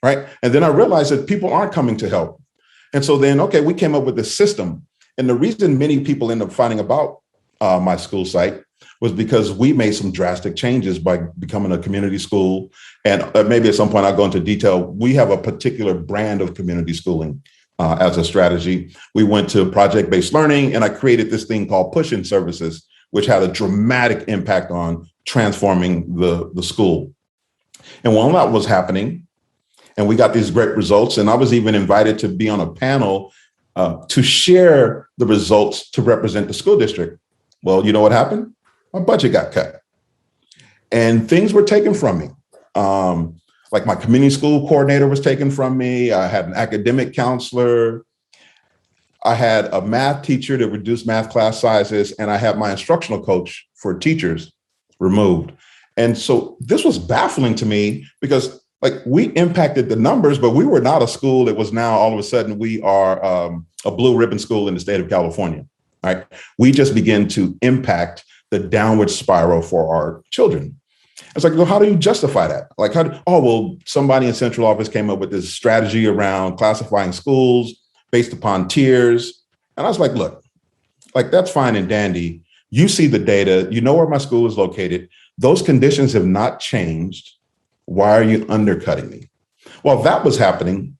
Right. And then I realized that people aren't coming to help. And so then, okay, we came up with this system. And the reason many people end up finding about my school site was because we made some drastic changes by becoming a community school. And maybe at some point I'll go into detail. We have a particular brand of community schooling as a strategy. We went to project-based learning, and I created this thing called push-in services, which had a dramatic impact on transforming the school. And while that was happening, and we got these great results, and I was even invited to be on a panel to share the results to represent the school district. Well, you know what happened? My budget got cut and things were taken from me. Like my community school coordinator was taken from me. I had an academic counselor. I had a math teacher that reduced math class sizes, and I had my instructional coach for teachers removed. And so this was baffling to me because like we impacted the numbers, but we were not a school that was now all of a sudden we are a blue ribbon school in the state of California, right? We just began to impact the downward spiral for our children. It's like, well, how do you justify that? Like, somebody in central office came up with this strategy around classifying schools based upon tiers. And I was like, look, like, that's fine and dandy. You see the data, you know where my school is located. Those conditions have not changed. Why are you undercutting me? Well, that was happening.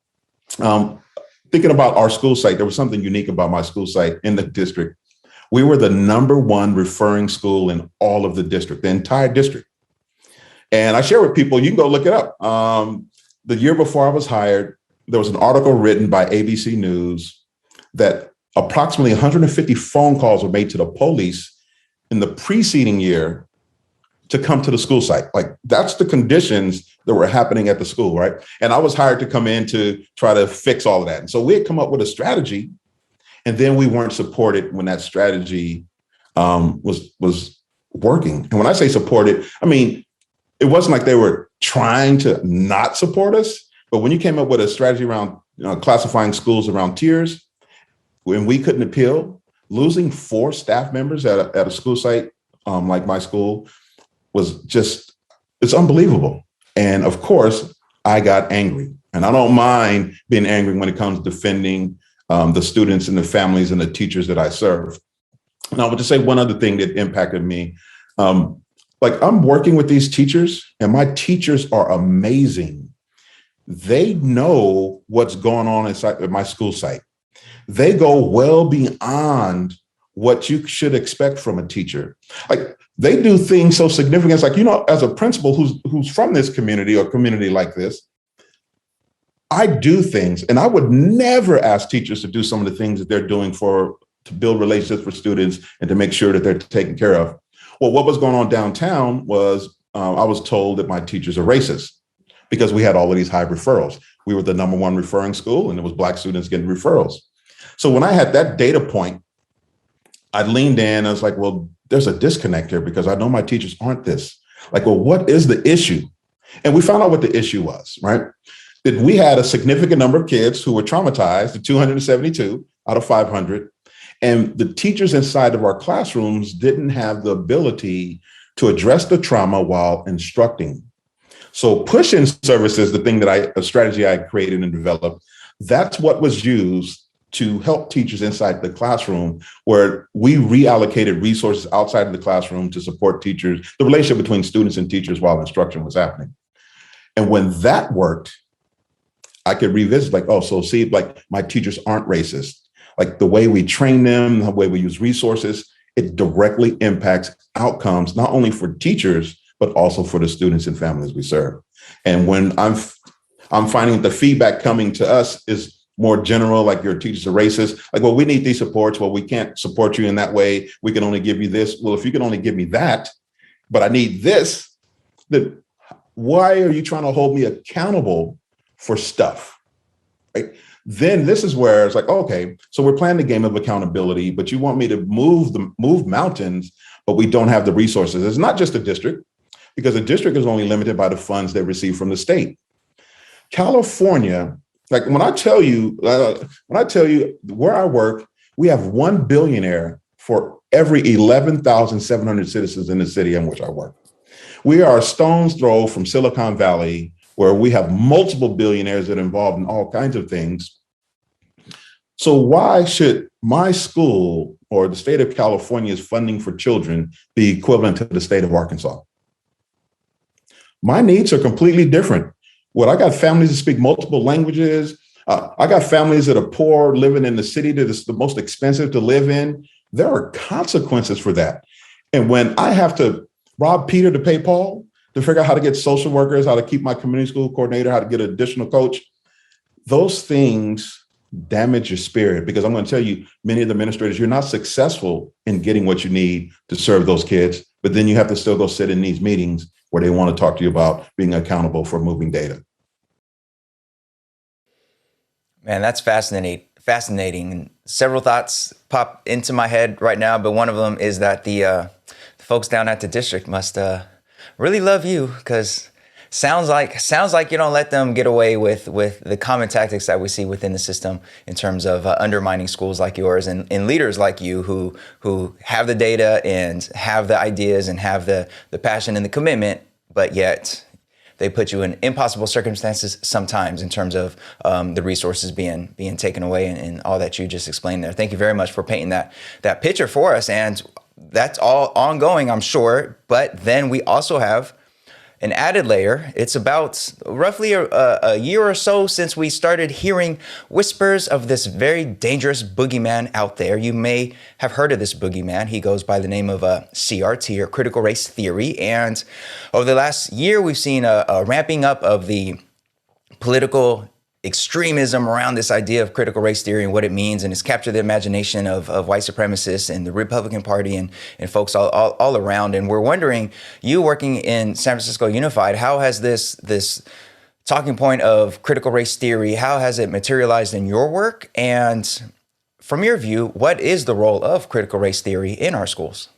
Thinking about our school site, there was something unique about my school site in the district. We were the #1 referring school in all of the district, the entire district. And I share with people, you can go look it up. The year before I was hired, there was an article written by ABC News that approximately 150 phone calls were made to the police in the preceding year to come to the school site. Like, that's the conditions that were happening at the school, right? And I was hired to come in to try to fix all of that. And so we had come up with a strategy, and then we weren't supported when that strategy was working. And when I say supported, I mean, it wasn't like they were trying to not support us, but when you came up with a strategy around classifying schools around tiers, when we couldn't appeal, losing 4 staff members at a school site like my school was just, it's unbelievable. And of course, I got angry. And I don't mind being angry when it comes to defending the students and the families and the teachers that I serve. And I would just say one other thing that impacted me. Like, I'm working with these teachers, and my teachers are amazing. They know what's going on inside my school site. They go well beyond what you should expect from a teacher. Like, they do things so significant. It's like, as a principal who's from this community or community like this, I do things, and I would never ask teachers to do some of the things that they're doing to build relationships for students and to make sure that they're taken care of. Well, what was going on downtown was I was told that my teachers are racist because we had all of these high referrals. We were the #1 referring school, and it was Black students getting referrals. So when I had that data point, I leaned in. I was like, well, there's a disconnect here because I know my teachers aren't this. Like, well, what is the issue? And we found out what the issue was, right? That we had a significant number of kids who were traumatized, the 272 out of 500. And the teachers inside of our classrooms didn't have the ability to address the trauma while instructing. So push-in services, a strategy I created and developed, that's what was used to help teachers inside the classroom, where we reallocated resources outside of the classroom to support teachers, the relationship between students and teachers while instruction was happening. And when that worked, I could revisit, like, oh, so see, like, my teachers aren't racist. Like, the way we train them, the way we use resources, it directly impacts outcomes, not only for teachers, but also for the students and families we serve. And when I'm finding the feedback coming to us is more general, like, your teachers are racist. Like, well, we need these supports. Well, we can't support you in that way. We can only give you this. Well, if you can only give me that, but I need this, then why are you trying to hold me accountable for stuff, right? Then this is where it's like, okay, so we're playing the game of accountability, but you want me to move mountains, but we don't have the resources. It's not just a district, because the district is only limited by the funds they receive from the state. California, like, when I tell you where I work, we have 1 billionaire for every 11,700 citizens in the city in which I work. We are a stone's throw from Silicon Valley, where we have multiple billionaires that are involved in all kinds of things. So why should my school or the state of California's funding for children be equivalent to the state of Arkansas? My needs are completely different. Well, I got families that speak multiple languages. I got families that are poor, living in the city that is the most expensive to live in. There are consequences for that. And when I have to rob Peter to pay Paul, to figure out how to get social workers, how to keep my community school coordinator, how to get an additional coach, those things damage your spirit. Because I'm going to tell you, many of the administrators, you're not successful in getting what you need to serve those kids, but then you have to still go sit in these meetings where they want to talk to you about being accountable for moving data. Man, that's fascinating. And several thoughts pop into my head right now, but one of them is that the folks down at the district must really love you, because sounds like you don't let them get away with the common tactics that we see within the system in terms of undermining schools like yours and leaders like you who have the data and have the ideas and have the passion and the commitment, but yet they put you in impossible circumstances sometimes in terms of the resources being taken away and all that you just explained there. Thank you very much for painting that picture for us. And that's all ongoing, I'm sure. But then we also have an added layer. It's about roughly a year or so since we started hearing whispers of this very dangerous boogeyman out there. You may have heard of this boogeyman. He goes by the name of CRT, or critical race theory. And over the last year, we've seen a ramping up of the political extremism around this idea of critical race theory and what it means, and it's captured the imagination of white supremacists and the Republican Party and folks all around. And we're wondering, you working in San Francisco Unified, how has this talking point of critical race theory, how has it materialized in your work? And from your view, what is the role of critical race theory in our schools?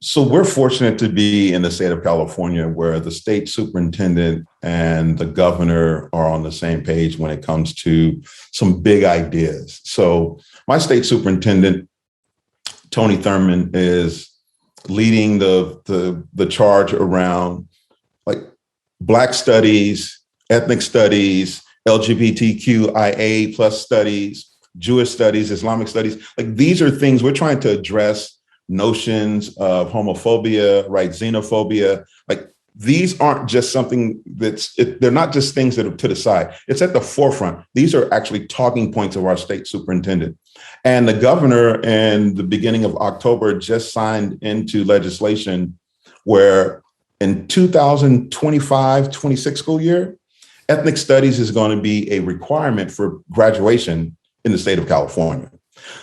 So we're fortunate to be in the state of California, where the state superintendent and the governor are on the same page when it comes to some big ideas. So my state superintendent, Tony Thurmond, is leading the charge around like Black studies, ethnic studies, LGBTQIA plus studies, Jewish studies, Islamic studies. Like, these are things we're trying to address. Notions of homophobia, right? Xenophobia. Like, these aren't just something they're not just things that are to the side. It's at the forefront. These are actually talking points of our state superintendent. And the governor in the beginning of October just signed into legislation where in 2025-26 school year, ethnic studies is going to be a requirement for graduation in the state of California.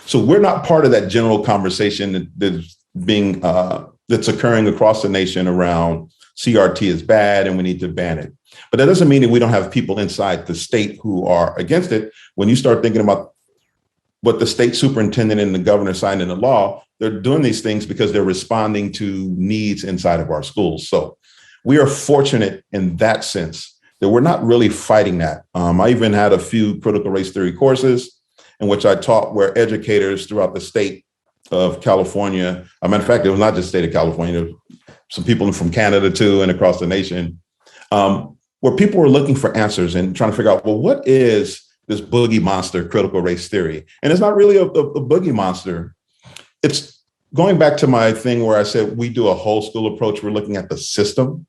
So we're not part of that general conversation that's occurring across the nation around CRT is bad and we need to ban it. But that doesn't mean that we don't have people inside the state who are against it. When you start thinking about what the state superintendent and the governor signed into law, they're doing these things because they're responding to needs inside of our schools. So we are fortunate in that sense that we're not really fighting that. I even had a few critical race theory courses in which I taught, where educators throughout the state of California, a matter of fact, it was not just the state of California, there were some people from Canada too, and across the nation, where people were looking for answers and trying to figure out, well, what is this boogie monster critical race theory? And it's not really a boogie monster. It's going back to my thing where I said we do a whole school approach. We're looking at the system.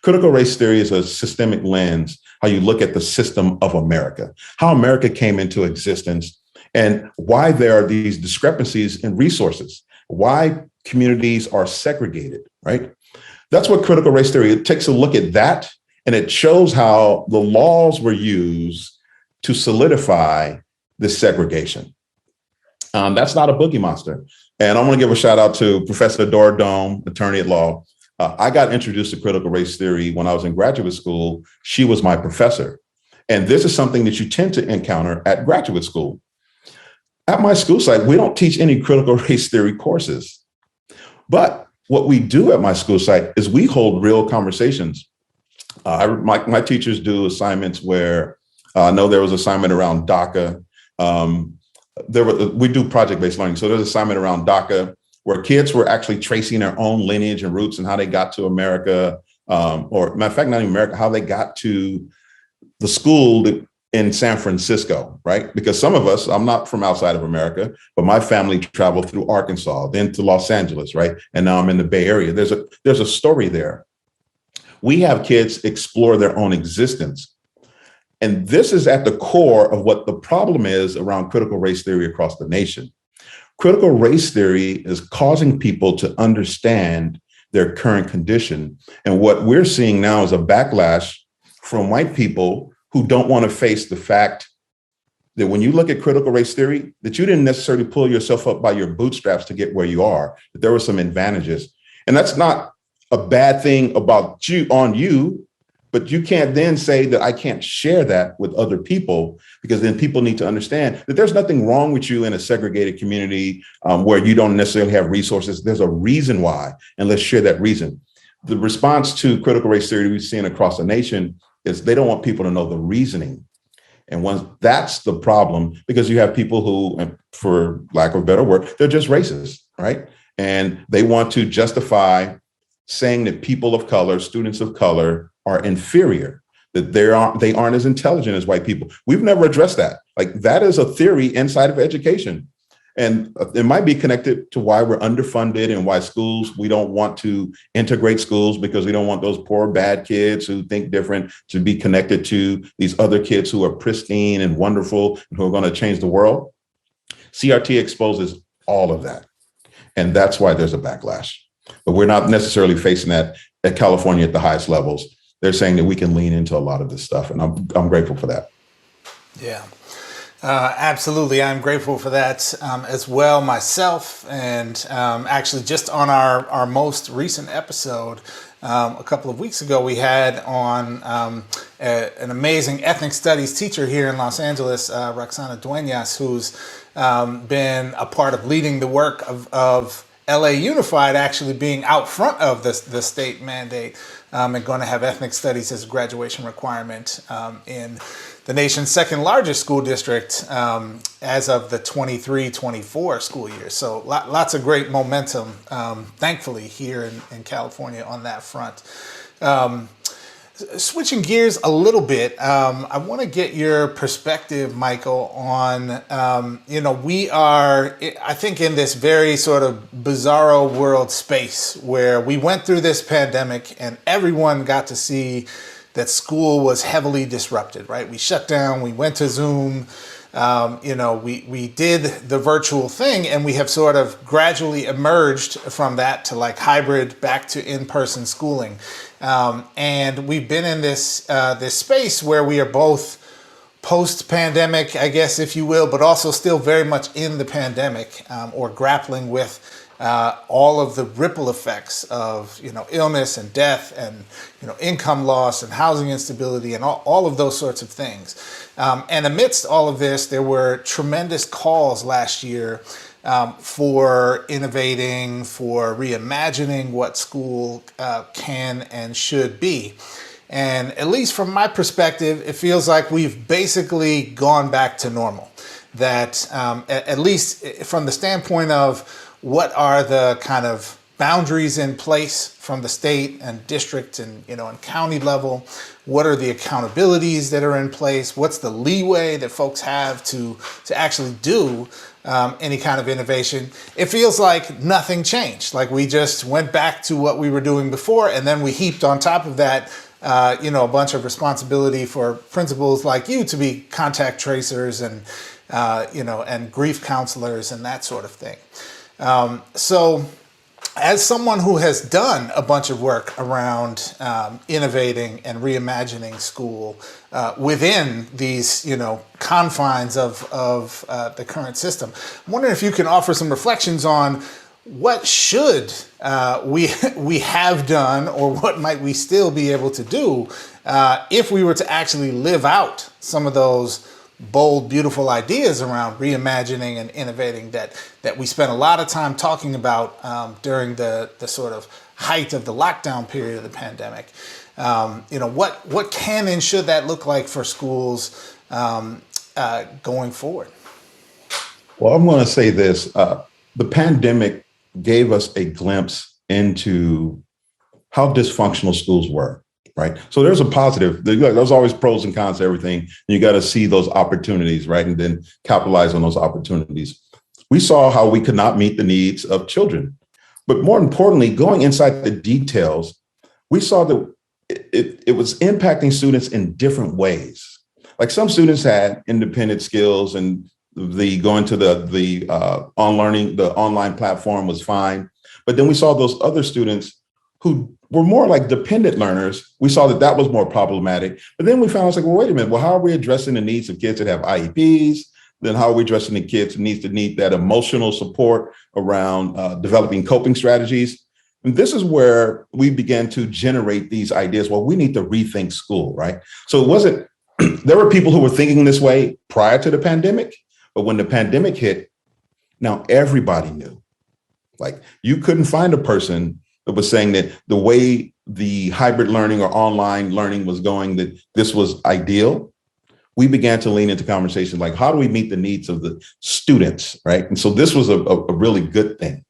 Critical race theory is a systemic lens, how you look at the system of America, how America came into existence, and why there are these discrepancies in resources, why communities are segregated, right? That's what critical race theory, it takes a look at that, and it shows how the laws were used to solidify this segregation. That's not a boogie monster. And I'm going to give a shout out to Professor Dora Dome, attorney at law. I got introduced to critical race theory when I was in graduate school. She was my professor. And this is something that you tend to encounter at graduate school. At my school site, we don't teach any critical race theory courses. But what we do at my school site is we hold real conversations. My teachers do assignments where I know there was assignment around DACA. We do project-based learning. So there's an assignment around DACA where kids were actually tracing their own lineage and roots and how they got to America, or matter of fact, not even America, how they got to the school in San Francisco, right? Because some of us, I'm not from outside of America, but my family traveled through Arkansas, then to Los Angeles, right? And now I'm in the Bay Area. There's a story there. We have kids explore their own existence. And this is at the core of what the problem is around critical race theory across the nation. Critical race theory is causing people to understand their current condition. And what we're seeing now is a backlash from white people who don't want to face the fact that when you look at critical race theory, that you didn't necessarily pull yourself up by your bootstraps to get where you are, that there were some advantages. And that's not a bad thing about you on you, but you can't then say that I can't share that with other people, because then people need to understand that there's nothing wrong with you in a segregated community where you don't necessarily have resources. There's a reason why, and let's share that reason. The response to critical race theory we've seen across the nation is they don't want people to know the reasoning. And once that's the problem, because you have people who, for lack of a better word, they're just racist, right? And they want to justify saying that people of color, students of color, are inferior, that they aren't as intelligent as white people. We've never addressed that. Like, that is a theory inside of education. And it might be connected to why we're underfunded and why we don't want to integrate schools, because we don't want those poor, bad kids who think different to be connected to these other kids who are pristine and wonderful and who are going to change the world. CRT exposes all of that. And that's why there's a backlash. But we're not necessarily facing that at California at the highest levels. They're saying that we can lean into a lot of this stuff. And I'm grateful for that. Yeah. Absolutely. I'm grateful for that as well myself. And actually, just on our most recent episode, a couple of weeks ago, we had on an amazing ethnic studies teacher here in Los Angeles, Roxana Duenas, who's been a part of leading the work of LA Unified, actually being out front of the state mandate and going to have ethnic studies as a graduation requirement in the nation's second largest school district as of the 23-24 school year. So lots of great momentum, thankfully, here in California on that front. Switching gears a little bit, I want to get your perspective, Michael, on, we are, I think, in this very sort of bizarro world space where we went through this pandemic and everyone got to see that school was heavily disrupted, right? We shut down, we went to Zoom, we did the virtual thing, and we have sort of gradually emerged from that to like hybrid back to in-person schooling. And we've been in this space where we are both post-pandemic, I guess, if you will, but also still very much in the pandemic, or grappling with all of the ripple effects of, illness and death and, income loss and housing instability and all of those sorts of things. And amidst all of this, there were tremendous calls last year for innovating, for reimagining what school can and should be. And at least from my perspective, it feels like we've basically gone back to normal. That at least from the standpoint of what are the kind of boundaries in place from the state and district and and county level, what are the accountabilities that are in place, what's the leeway that folks have to actually do any kind of innovation. It feels like nothing changed. Like we just went back to what we were doing before, and then we heaped on top of that a bunch of responsibility for principals like you to be contact tracers and and grief counselors and that sort of thing. So as someone who has done a bunch of work around innovating and reimagining school within these, confines of the current system, I'm wondering if you can offer some reflections on what should we have done, or what might we still be able to do if we were to actually live out some of those bold, beautiful ideas around reimagining and innovating that we spent a lot of time talking about during the sort of height of the lockdown period of the pandemic. What can and should that look like for schools going forward? Well, I'm going to say this. The pandemic gave us a glimpse into how dysfunctional schools were. Right. So there's a positive. There's always pros and cons to everything. And you got to see those opportunities, right, and then capitalize on those opportunities. We saw how we could not meet the needs of children. But more importantly, going inside the details, we saw that it was impacting students in different ways. Like some students had independent skills, and the going to the online platform was fine. But then we saw those other students who were more like dependent learners. We saw that was more problematic. But then we found, it's like, well, wait a minute. Well, how are we addressing the needs of kids that have IEPs? Then how are we addressing the kids who need that emotional support around developing coping strategies? And this is where we began to generate these ideas. Well, we need to rethink school, right? So it wasn't, there were people who were thinking this way prior to the pandemic, but when the pandemic hit, now everybody knew. Like, you couldn't find a person that was saying that the way the hybrid learning or online learning was going, that this was ideal. We began to lean into conversations like, how do we meet the needs of the students, right? And so this was a really good thing.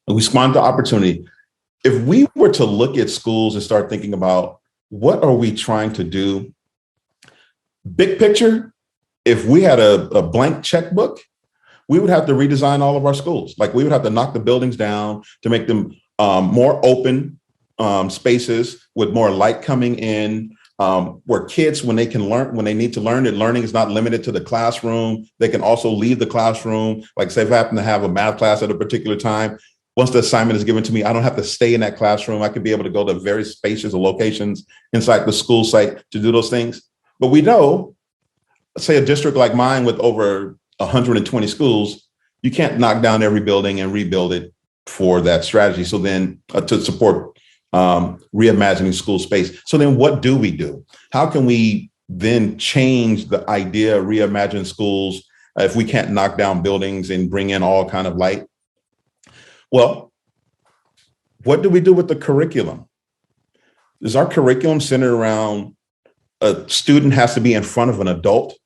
And we spawned the opportunity. if we were to look at schools and start thinking about what are we trying to do, big picture, if we had a blank checkbook, we would have to redesign all of our schools. Like we would have to knock the buildings down to make them more open spaces with more light coming in, where kids, when they can learn, when they need to learn, that learning is not limited to the classroom. They can also leave the classroom. Like say if I happen to have a math class at a particular time, once the assignment is given to me, I don't have to stay in that classroom. I could be able to go to various spaces or locations inside the school site to do those things. But we know, say a district like mine with over 120 schools, you can't knock down every building and rebuild it for that strategy. So then to support reimagining school space. So then what do we do? How can we then change the idea of reimagine schools if we can't knock down buildings and bring in all kind of light? Well, what do we do with the curriculum? Is our curriculum centered around a student has to be in front of an adult?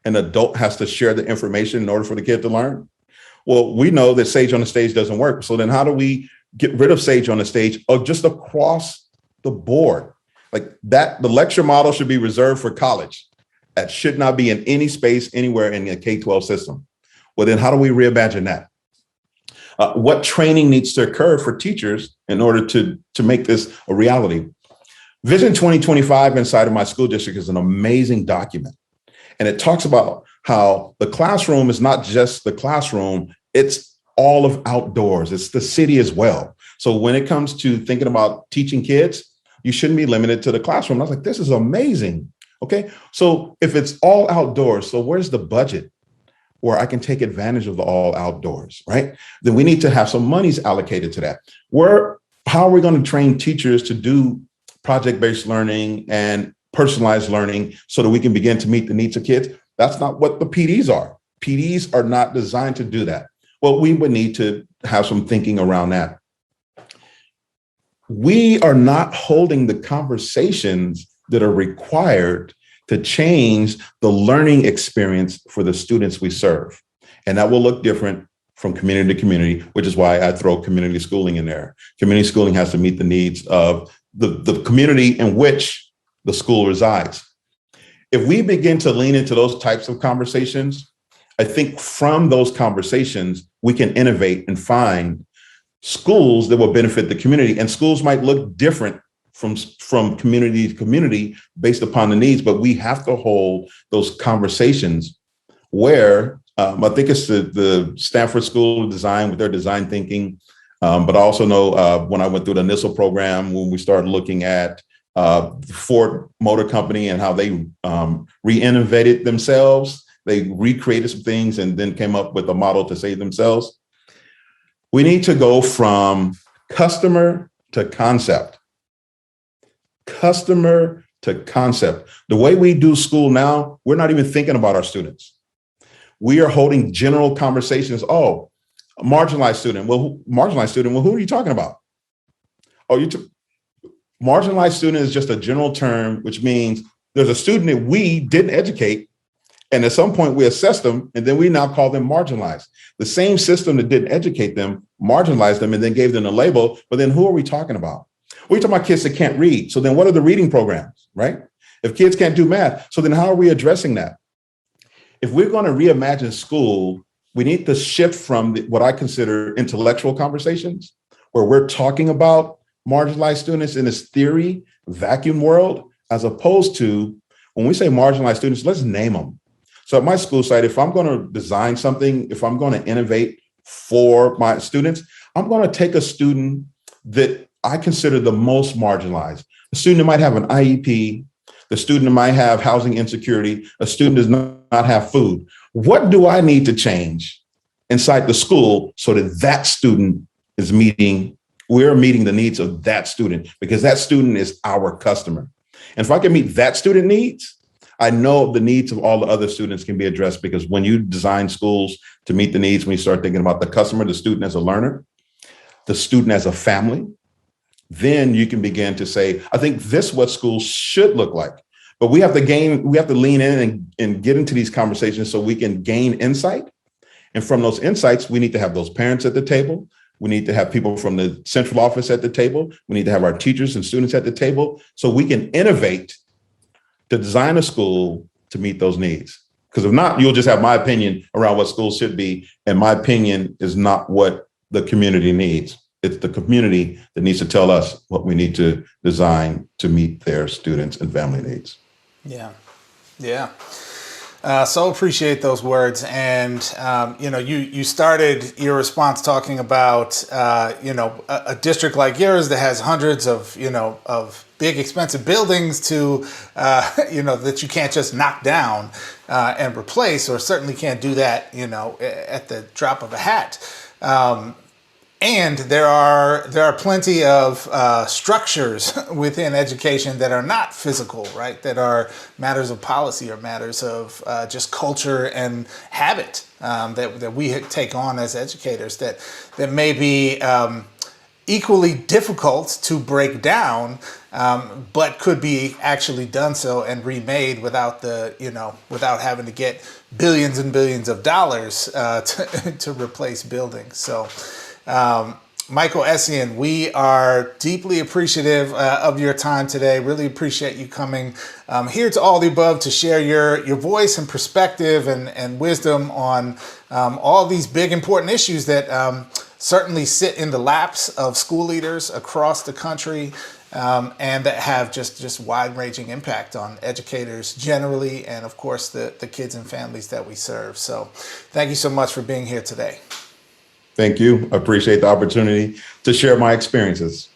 An adult has to share the information in order for the kid to learn? Well, we know that Sage on the Stage doesn't work. So then how do we get rid of Sage on the Stage or just across the board? Like that, the lecture model should be reserved for college. That should not be in any space anywhere in the K-12 system. Well, then how do we reimagine that? What training needs to occur for teachers in order to make this a reality? Vision 2025 inside of my school district is an amazing document. And it talks about how the classroom is not just the classroom, it's all of outdoors. It's the city as well. So when it comes to thinking about teaching kids, you shouldn't be limited to the classroom. I was like, this is amazing. Okay, so if it's all outdoors, so where's the budget where I can take advantage of the all outdoors, right? Then we need to have some monies allocated to that. How are we going to train teachers to do project-based learning and personalized learning so that we can begin to meet the needs of kids? That's not what the PDs are. PDs are not designed to do that. Well, we would need to have some thinking around that. We are not holding the conversations that are required to change the learning experience for the students we serve. And that will look different from community to community, which is why I throw community schooling in there. Community schooling has to meet the needs of the community in which the school resides. If we begin to lean into those types of conversations, I think from those conversations, we can innovate and find schools that will benefit the community. And schools might look different from community to community based upon the needs, but we have to hold those conversations where I think it's the Stanford School of Design with their design thinking, but I also know when I went through the NISL program, when we started looking at Ford Motor Company and how they re-innovated themselves, they recreated some things and then came up with a model to save themselves. We need to go from customer to concept. Customer to concept. The way we do school now, we're not even thinking about our students. We are holding general conversations. Oh, a marginalized student. Well, who are you talking about? Oh, marginalized student is just a general term, which means there's a student that we didn't educate, and at some point we assessed them, and then we now call them marginalized. The same system that didn't educate them, marginalized them, and then gave them a label. But then who are we talking about? We're talking about kids that can't read. So then what are the reading programs, right? If kids can't do math, so then how are we addressing that? If we're going to reimagine school, we need to shift from what I consider intellectual conversations, where we're talking about marginalized students in this theory vacuum world, as opposed to when we say marginalized students, let's name them. So at my school site, if I'm going to design something, if I'm going to innovate for my students, I'm going to take a student that I consider the most marginalized. A student that might have an IEP, the student that might have housing insecurity, a student does not have food. What do I need to change inside the school so that that student is we're meeting the needs of that student, because that student is our customer. And if I can meet that student needs, I know the needs of all the other students can be addressed, because when you design schools to meet the needs, when you start thinking about the customer, the student as a learner, the student as a family, then you can begin to say, I think this is what schools should look like. But we have to lean in and get into these conversations so we can gain insight. And from those insights, we need to have those parents at the table. We need to have people from the central office at the table. We need to have our teachers and students at the table so we can innovate to design a school to meet those needs. Because if not, you'll just have my opinion around what schools should be. And my opinion is not what the community needs. It's the community that needs to tell us what we need to design to meet their students and family needs. Yeah. Yeah. So appreciate those words. And, you started your response talking about, a district like yours that has hundreds of big expensive buildings to, that you can't just knock down and replace, or certainly can't do that, at the drop of a hat. And there are plenty of structures within education that are not physical, right? That are matters of policy or matters of just culture and habit that we take on as educators that may be equally difficult to break down, but could be actually done so and remade without without having to get billions and billions of dollars to replace buildings. So. Michael Essien, we are deeply appreciative of your time today. Really appreciate you coming here to All the Above to share your voice and perspective and wisdom on all these big, important issues that certainly sit in the laps of school leaders across the country and that have just wide-ranging impact on educators generally and, of course, the kids and families that we serve. So thank you so much for being here today. Thank you. I appreciate the opportunity to share my experiences.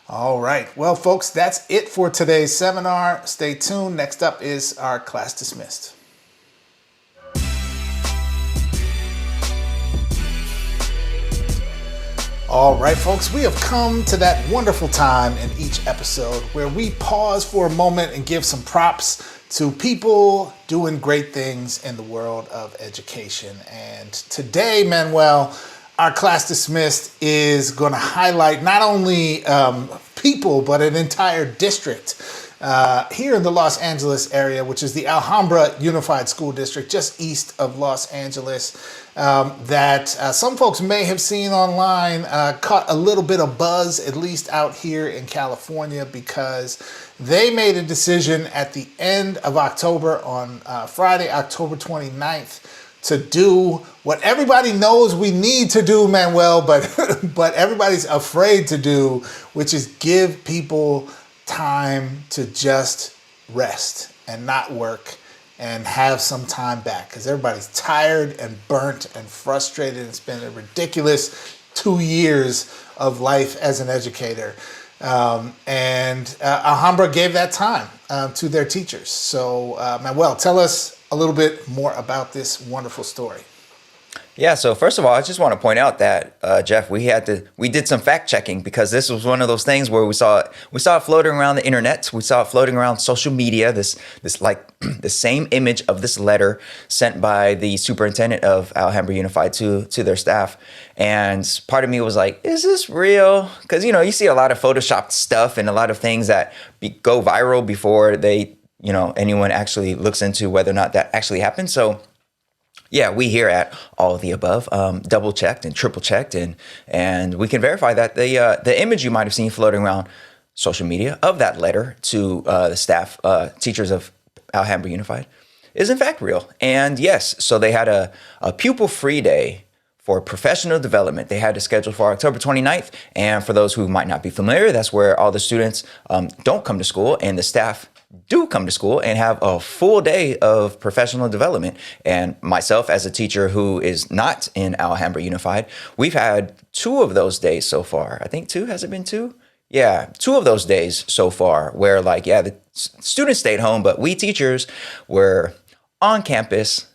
All right. Well, folks, that's it for today's seminar. Stay tuned. Next up is our class dismissed. All right, folks, we have come to that wonderful time in each episode where we pause for a moment and give some props to people doing great things in the world of education. And today, Manuel, our class dismissed is going to highlight not only people, but an entire district here in the Los Angeles area, which is the Alhambra Unified School District, just east of Los Angeles, that some folks may have seen online, caught a little bit of buzz, at least out here in California, because they made a decision at the end of October on Friday, October 29th, to do what everybody knows we need to do, Manuel, but everybody's afraid to do, which is give people time to just rest and not work and have some time back, because everybody's tired and burnt and frustrated. It's been a ridiculous 2 years of life as an educator. And Alhambra gave that time to their teachers. So Manuel, tell us a little bit more about this wonderful story. Yeah, so first of all, I just want to point out that Jeff, we did some fact checking, because this was one of those things where we saw it floating around the internet, we saw it floating around social media. This like the same image of this letter sent by the superintendent of Alhambra Unified to their staff, and part of me was like, is this real? Because you see a lot of photoshopped stuff and a lot of things that go viral before they anyone actually looks into whether or not that actually happened. So. Yeah, we here at All of the Above double checked and triple checked, and we can verify that the image you might have seen floating around social media of that letter to the staff, teachers of Alhambra Unified, is in fact real. And yes, so they had a pupil-free day for professional development. They had it scheduled for October 29th. And for those who might not be familiar, that's where all the students don't come to school and the staff do come to school and have a full day of professional development. And myself, as a teacher who is not in Alhambra Unified, we've had 2 of those days so far. I think 2, has it been 2? Yeah, 2 of those days so far where the students stayed home, but we teachers were on campus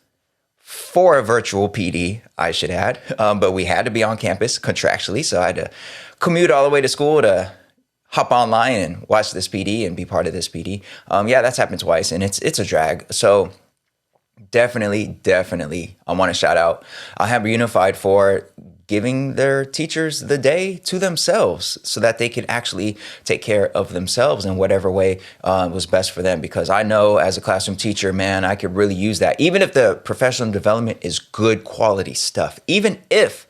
for a virtual PD, I should add. But we had to be on campus contractually, so I had to commute all the way to school to hop online and watch this PD and be part of this PD. That's happened twice, and it's a drag. So definitely, I want to shout out Alhambra Unified for giving their teachers the day to themselves so that they could actually take care of themselves in whatever way was best for them. Because I know as a classroom teacher, man, I could really use that. Even if the professional development is good quality stuff, even if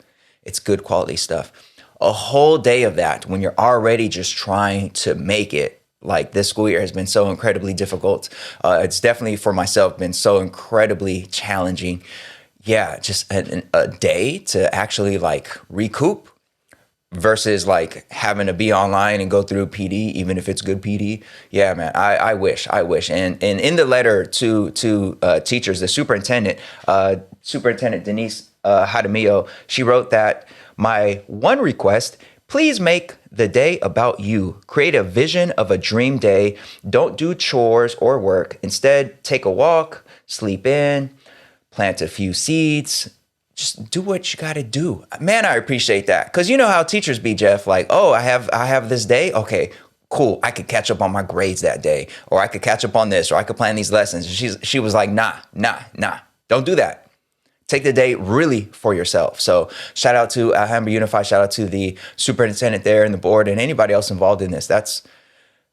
it's good quality stuff. A whole day of that when you're already just trying to make it. Like this school year has been so incredibly difficult. It's definitely for myself been so incredibly challenging. Yeah, just a day to actually like recoup versus like having to be online and go through PD, even if it's good PD. Yeah, man, I wish. And in the letter to teachers, the superintendent Denise Hadamio, she wrote that my one request, please make the day about you. Create a vision of a dream day. Don't do chores or work. Instead, take a walk, sleep in, plant a few seeds. Just do what you got to do. Man, I appreciate that. Because you know how teachers be, Jeff, like, oh, I have this day. Okay, cool. I could catch up on my grades that day, or I could catch up on this, or I could plan these lessons. And she was like, nah, don't do that. Take the day really for yourself. So shout out to Alhambra Unified. Shout out to the superintendent there and the board and anybody else involved in this. That's,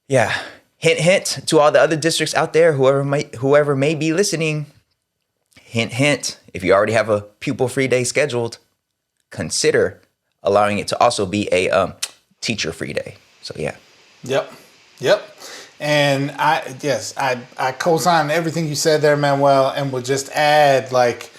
yeah. Hint to all the other districts out there, whoever may be listening. Hint, if you already have a pupil-free day scheduled, consider allowing it to also be a teacher-free day. So yeah. Yep. And I co-sign everything you said there, Manuel, and would just add, like,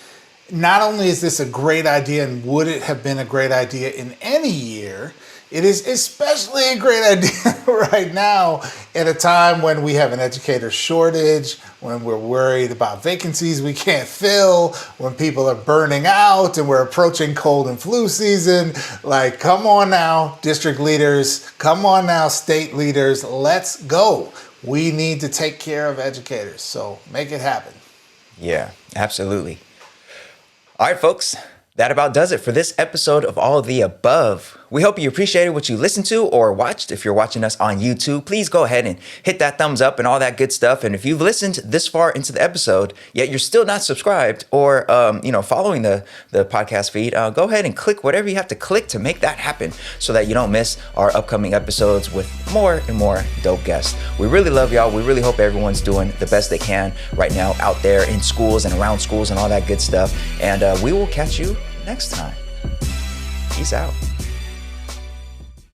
not only is this a great idea and would it have been a great idea in any year, it is especially a great idea right now at a time when we have an educator shortage, when we're worried about vacancies we can't fill, when people are burning out and we're approaching cold and flu season. Like, come on now, district leaders, come on now, state leaders, let's go. We need to take care of educators, so make it happen. Yeah, absolutely. All right, folks, that about does it for this episode of All of the Above. We hope you appreciated what you listened to or watched. If you're watching us on YouTube, please go ahead and hit that thumbs up and all that good stuff. And if you've listened this far into the episode, yet you're still not subscribed or following the podcast feed, go ahead and click whatever you have to click to make that happen so that you don't miss our upcoming episodes with more and more dope guests. We really love y'all. We really hope everyone's doing the best they can right now out there in schools and around schools and all that good stuff. And we will catch you next time. Peace out.